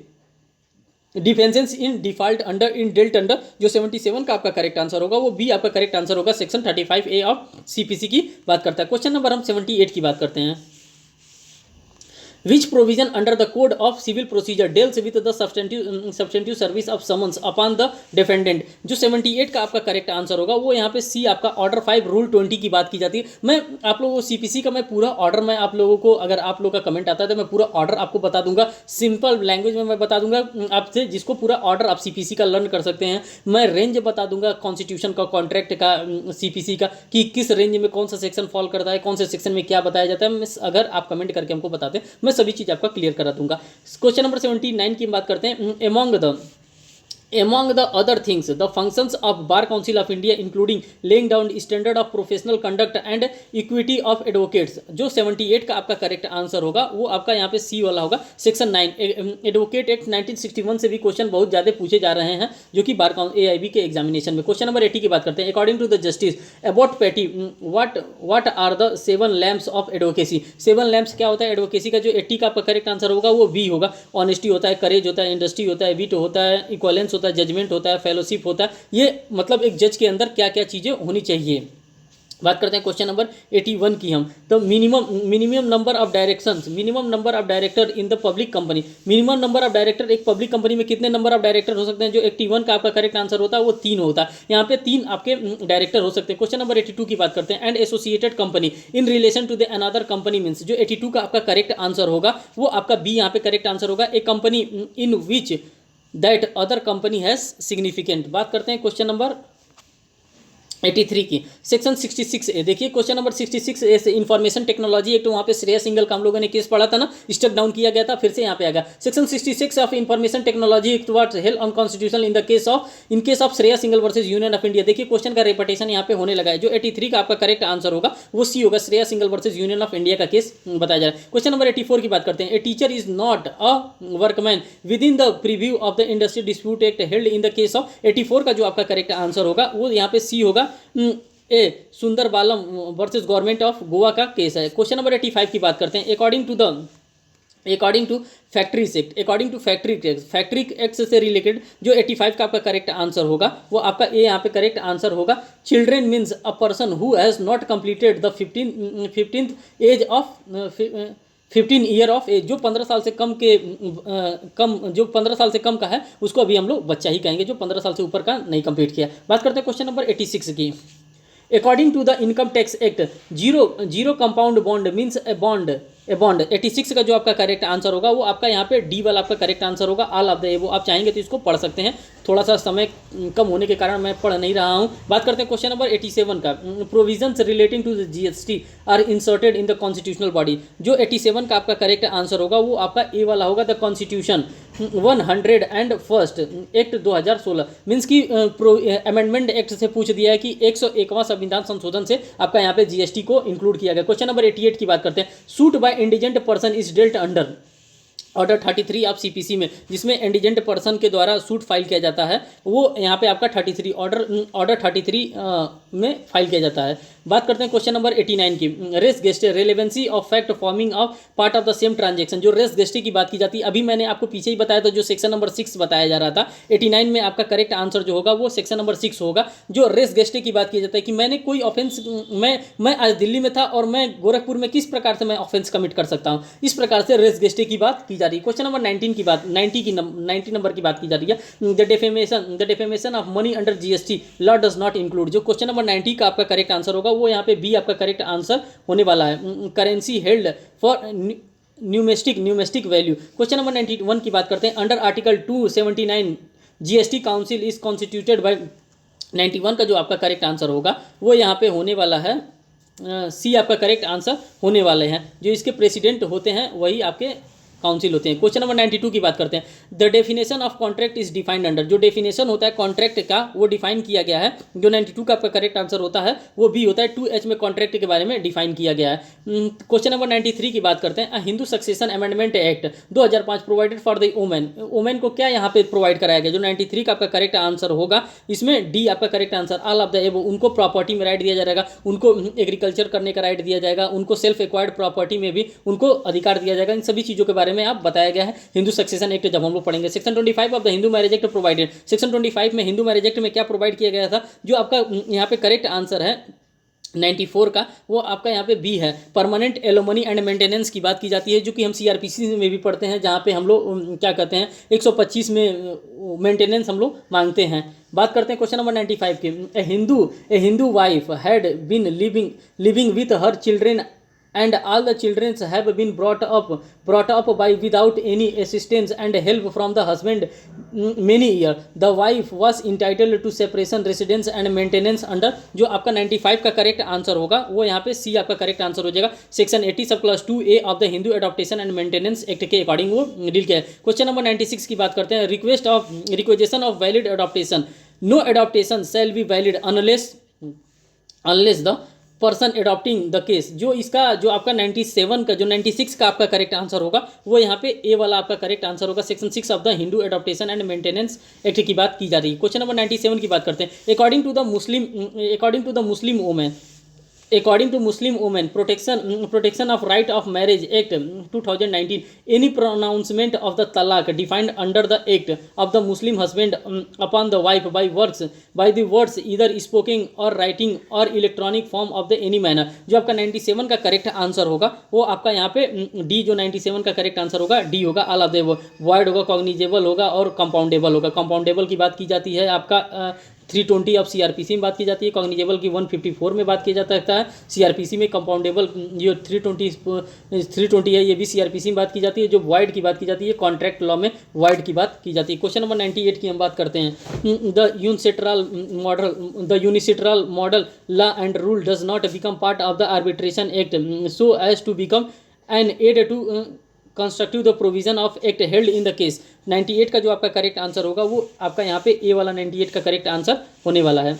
A: defences in default under in dealt under. जो 77 का आपका करेक्ट आंसर होगा वो बी आपका करेक्ट आंसर होगा। सेक्शन 35A ऑफ सीपीसी की बात करता है। क्वेश्चन नंबर हम 78 की बात करते हैं। Which provision under the Code of Civil Procedure deals with the substantive service of summons upon the defendant। जो 78 का आपका करेक्ट आंसर होगा वो यहाँ पे सी आपका ऑर्डर 5 रूल 20 की बात की जाती है। मैं आप लोगों को सीपीसी का मैं पूरा ऑर्डर मैं आप लोगों को अगर आप लोगों का कमेंट आता है तो मैं पूरा ऑर्डर आपको बता दूंगा, सिंपल लैंग्वेज में मैं बता दूंगा आपसे, जिसको पूरा ऑर्डर आप सीपीसी का लर्न कर सकते हैं। मैं रेंज बता दूंगा कॉन्स्टिट्यूशन का, कॉन्ट्रैक्ट का, सीपीसी का कि किस रेंज में कौन सा सेक्शन फॉल करता है, कौन से सेक्शन में क्या बताया जाता है। अगर आप कमेंट करके हमको बताते हैं मैं सभी चीज़ आपका क्लियर करा दूंगा। क्वेश्चन नंबर 79 की बात करते हैं। Among the other things, the functions of Bar Council of India including laying down standard of professional conduct and equity of advocates, जो 78 का आपका करेक्ट आंसर होगा वो आपका यहाँ पे सी वाला होगा। सेक्शन 9, एडवोकेट एक्ट 1961 से भी क्वेश्चन बहुत ज़्यादा पूछे जा रहे हैं जो कि बार AIB के एग्जामिनेशन में। क्वेश्चन नंबर 80 की बात करते हैं। According to the justice about patty what are the 7 lamps of advocacy. 7 lamps क्या होता है एडवोकेसी का? जो 80 का आपका करेक्ट आंसर होगा वो बी होगा। ऑनेस्टी होता है, करेज होता है, इंडस्ट्री होता है, विट होता है, इक्वलेंस होता है, जजमेंट होता है, फेलोशिप होता है। ये मतलब एक जज के अंदर क्या क्या चीज़ें होनी चाहिए। बात करते हैं क्वेश्चन नंबर 81 की हम। तो minimum number of directions, minimum number of director in the public company. Minimum number of director एक पब्लिक कंपनी में कितने नंबर ऑफ डायरेक्टर हो सकते हैं? जो 81 का आपका करेक्ट आंसर होता है वो 3 होता है। यहाँ पे 3 आपके डायरेक्टर हो सकते हैं। क्वेश्चन नंबर 82 की बात करते हैं। And associated company in relation to the another company means, जो 82 का आपका करेक्ट आंसर होगा वो आपका बी यहाँ पे करेक्ट आंसर होगा। A company in which that other company has significant. बात करते हैं क्वेश्चन नंबर 83 की। सेक्शन 66 ए देखिए, क्वेश्चन नंबर 66 ए से इंफॉर्मेशन टेक्नोलॉजी एक्ट, वहाँ पे श्रेया सिंगल का हम लोगों ने केस पढ़ा था ना, स्टेप डाउन किया गया था, फिर से यहाँ पे आ गया। Section 66 of information technology act was held unconstitutional in case of Shreya Singhal versus union of India. देखिए क्वेश्चन का रिपीटेशन यहाँ पे होने लगा है। जो 83 का आपका करेक्ट आंसर होगा वो सी होगा, Shreya Singhal versus union of India का केस बताया जा रहा है। क्वेश्चन नंबर 84 की बात करते हैं। A teacher is not a workman with in the preview of the industry dispute act held in the case of. 84 का जो आपका करेक्ट आंसर होगा वो यहाँ पे सी होगा, ए सुंदर बालम वर्सेस गवर्नमेंट ऑफ गोवा का केस है। क्वेश्चन नंबर 85 की बात करते हैं। According to factories act, according to factory act से रिलेटेड जो 85 का आपका करेक्ट आंसर होगा वो आपका ए यहाँ पे करेक्ट आंसर होगा। Children means a person who has not completed the 15th age of 15 year of age. जो 15 साल से कम के जो 15 साल से कम का है उसको अभी हम लोग बच्चा ही कहेंगे, जो 15 साल से ऊपर का नहीं कंप्लीट किया। बात करते हैं क्वेश्चन नंबर 86 की। According to the income tax act zero compound bond means a bond. 86 का जो आपका करेक्ट आंसर होगा वो आपका यहाँ पे डी वाला आपका करेक्ट आंसर होगा। All of the above. आप चाहेंगे तो इसको पढ़ सकते हैं, थोड़ा सा समय कम होने के कारण मैं पढ़ नहीं रहा हूँ। बात करते हैं क्वेश्चन नंबर 87 का। Provisions relating to the GST are inserted in the constitutional body. जो 87 का आपका करेक्ट आंसर होगा वो आपका ए वाला होगा। The constitution 101st act 2016 means की अमेंडमेंट एक्ट से पूछ दिया है कि 101वां संविधान संशोधन से आपका यहाँ पे GST को इंक्लूड किया गया। क्वेश्चन नंबर 88 की बात करते हैं। Suit by indigent person is dealt under order 33 of CPC में, जिसमें इंडिजेंट पर्सन के द्वारा सूट फाइल किया जाता है वो यहाँ पे आपका 33 ऑर्डर 33 में फाइल किया जाता है। बात करते हैं क्वेश्चन नंबर 89 की। Res gestae relevancy of fact forming of part of the same transaction. जो रेस गेस्टे की बात की जाती है, अभी मैंने आपको पीछे ही बताया था, जो सेक्शन नंबर 6 बताया जा रहा था। 89 में आपका करेक्ट आंसर जो होगा वो सेक्शन नंबर 6 होगा। जो रेस गेस्टे की बात की जाता है कि मैंने कोई ऑफेंस, मैं आज दिल्ली में था और मैं गोरखपुर में किस प्रकार से मैं ऑफेंस कमिट कर सकता हूँ, इस प्रकार से रेस गेस्टे की बात की जा रही है। क्वेश्चन नंबर 19 की बात 90 नंबर की बात की जा रही है। The defamation of money under GST law does not include. जो क्वेश्चन नंबर 90 का आपका करेक्ट आंसर होगा वो यहाँ पे बी आपका करेक्ट आंसर होने वाला है। Currency held for numismatic value. Question number 91 की बात करते हैं। Under article 279 GST council is constituted by. 91 का जो आपका करेक्ट आंसर होगा वो यहाँ पे होने वाला है, सी आपका करेक्ट आंसर होने वाले हैं। जो इसके प्रेसिडेंट होते हैं वही आपके काउंसिल होते हैं। क्वेश्चन नंबर 92 की बात करते हैं। The definition of contract is defined under. जो डेफिनेशन होता है कॉन्ट्रैक्ट का वो डिफाइन किया गया है। जो 92 का आपका करेक्ट आंसर होता है वो भी होता है। 2H में कॉन्ट्रैक्ट के बारे में डिफाइन किया गया है। क्वेश्चन नंबर 93 की बात करते हैं। Hindu succession amendment act 2005 provided for the women को क्या यहाँ पे प्रोवाइड कराया गया? जो 93 का आपका करेक्ट आंसर होगा इसमें डी आपका correct answer. All of the above. उनको प्रॉपर्टी में राइट दिया जाएगा, उनको एग्रीकल्चर करने का राइट दिया जाएगा, उनको सेल्फ एक्वायर्ड प्रॉपर्टी में भी उनको अधिकार दिया जाएगा। इन सभी चीज़ों के बारे में आप बताया गया है हिंदू सक्सेशन एक्ट जब हम लोग पढ़ेंगे। Section 25 of the Hindu marriage act provided. Section 25 में हिंदू मैरिज एक्ट में क्या प्रोवाइड किया गया था? जो आपका यहाँ पे करेक्ट आंसर है 94 का वो आपका यहाँ पे बी है। परमानेंट एलोमनी एंड मेंटेनेंस की बात की जाती है, जो कि हम CRPC में भी पढ़ते हैं, जहाँ पे हम लोग क्या कहते हैं 125 में मेंटेनेंस हम लोग मांगते हैं। बात करते हैं क्वेश्चन नंबर 95 की। A Hindu wife had been living with her children and all the children have been brought up by without any assistance and help from the husband many years. The wife was entitled to separation residence and maintenance under, जो आपका 95 का correct answer होगा वो यहाँ पे सी आपका correct answer हो जाएगा। Section 80 sub class 2A of the Hindu adoption and maintenance act के अकॉर्डिंग वो डील किया है। क्वेश्चन नंबर 96 की बात करते हैं। Requisition of valid adoption, no adoption shall be valid unless the person adopting the case. जो इसका जो आपका 97 का जो 96 का आपका करेक्ट आंसर होगा वो यहाँ पे ए वाला आपका करेक्ट आंसर होगा। Section 6 of the Hindu adoption and maintenance act की बात की जा रही है। क्वेश्चन नंबर 97 की बात करते हैं। According to the Muslim women protection of right of marriage act 2019, any pronouncement of the talaq defined under the act of the Muslim husband upon the wife by the words either spoken और writing और electronic form of the any manner. जो आपका 97 का correct answer होगा वो आपका यहाँ पे डी, जो 97 का करेक्ट आंसर होगा डी होगा। ऑल ऑफ द वॉइड होगा, कॉग्निजेबल होगा और कंपाउंडेबल होगा। कंपाउंडेबल की बात की जाती है आपका 320 ऑफ सीआरपीसी में बात की जाती है, कॉग्निजेबल की 154 में बात किया जाता है। सीआरपीसी में कंपाउंडेबल जो 320 है ये भी सीआरपीसी में बात की जाती है। जो वाइड की बात की जाती है कॉन्ट्रैक्ट लॉ में वाइड की बात की जाती है। क्वेश्चन नंबर 98 की हम बात करते हैं। The UNCITRAL model law and rule does not become part of the arbitration act so as to become an aid to constructive the provision of act held in the case. 98 का जो आपका correct answer होगा वो आपका यहाँ पे ए वाला 98 का करेक्ट आंसर होने वाला है।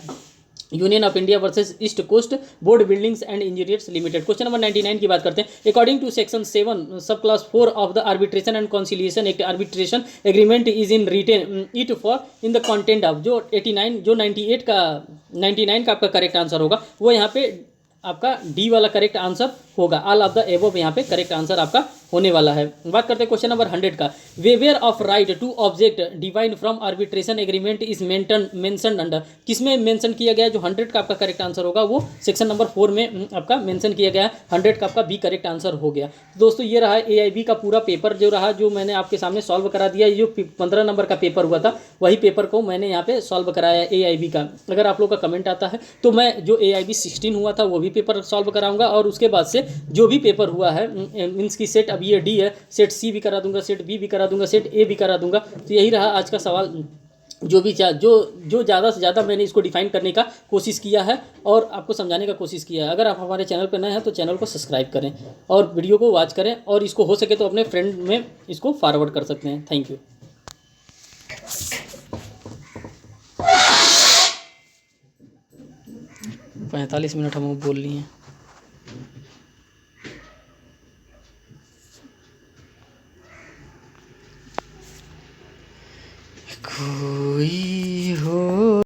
A: Union of India versus east coast board buildings and engineers limited. Question number 99 की बात करते हैं। According to section 7 sub class 4 of the arbitration and conciliation act, arbitration agreement is in written it for in the content of, जो 89 जो 98 का 99 का आपका correct answer होगा वो यहाँ पे आपका डी वाला करेक्ट आंसर होगा। ऑल ऑफ द एबव यहाँ पे करेक्ट आंसर आपका होने वाला है। बात करते हैं क्वेश्चन नंबर 100 का। Waiver of right to object डिवाइड from arbitration agreement is mentioned under, किसमें मेंशन किया गया है? जो 100 का आपका करेक्ट आंसर होगा वो सेक्शन नंबर 4 में आपका मेंशन किया गया है। 100 का आपका बी करेक्ट आंसर हो गया। दोस्तों ये रहा AIB का पूरा पेपर जो रहा, जो मैंने आपके सामने सॉल्व करा दिया। जो 15 नंबर का पेपर हुआ था वही पेपर को मैंने यहाँ पे सॉल्व कराया AIB का। अगर आप लोग का कमेंट आता है तो मैं जो AIB 16 हुआ था वो भी पेपर सॉल्व कराऊंगा, और उसके बाद से जो भी पेपर हुआ है मीन्स की सेट, अब ये डी है, सेट सी भी करा दूंगा, सेट बी भी करा दूंगा, सेट ए भी करा दूंगा। तो यही रहा आज का सवाल। जो ज़्यादा से ज़्यादा मैंने इसको डिफाइन करने का कोशिश किया है और आपको समझाने का कोशिश किया है। अगर आप हमारे चैनल पर नए हैं तो चैनल को सब्सक्राइब करें और वीडियो को वॉच करें, और इसको हो सके तो अपने फ्रेंड में इसको फॉरवर्ड कर सकते हैं। Thank you. 45 मिनट हम बोल लिए हैं। कोई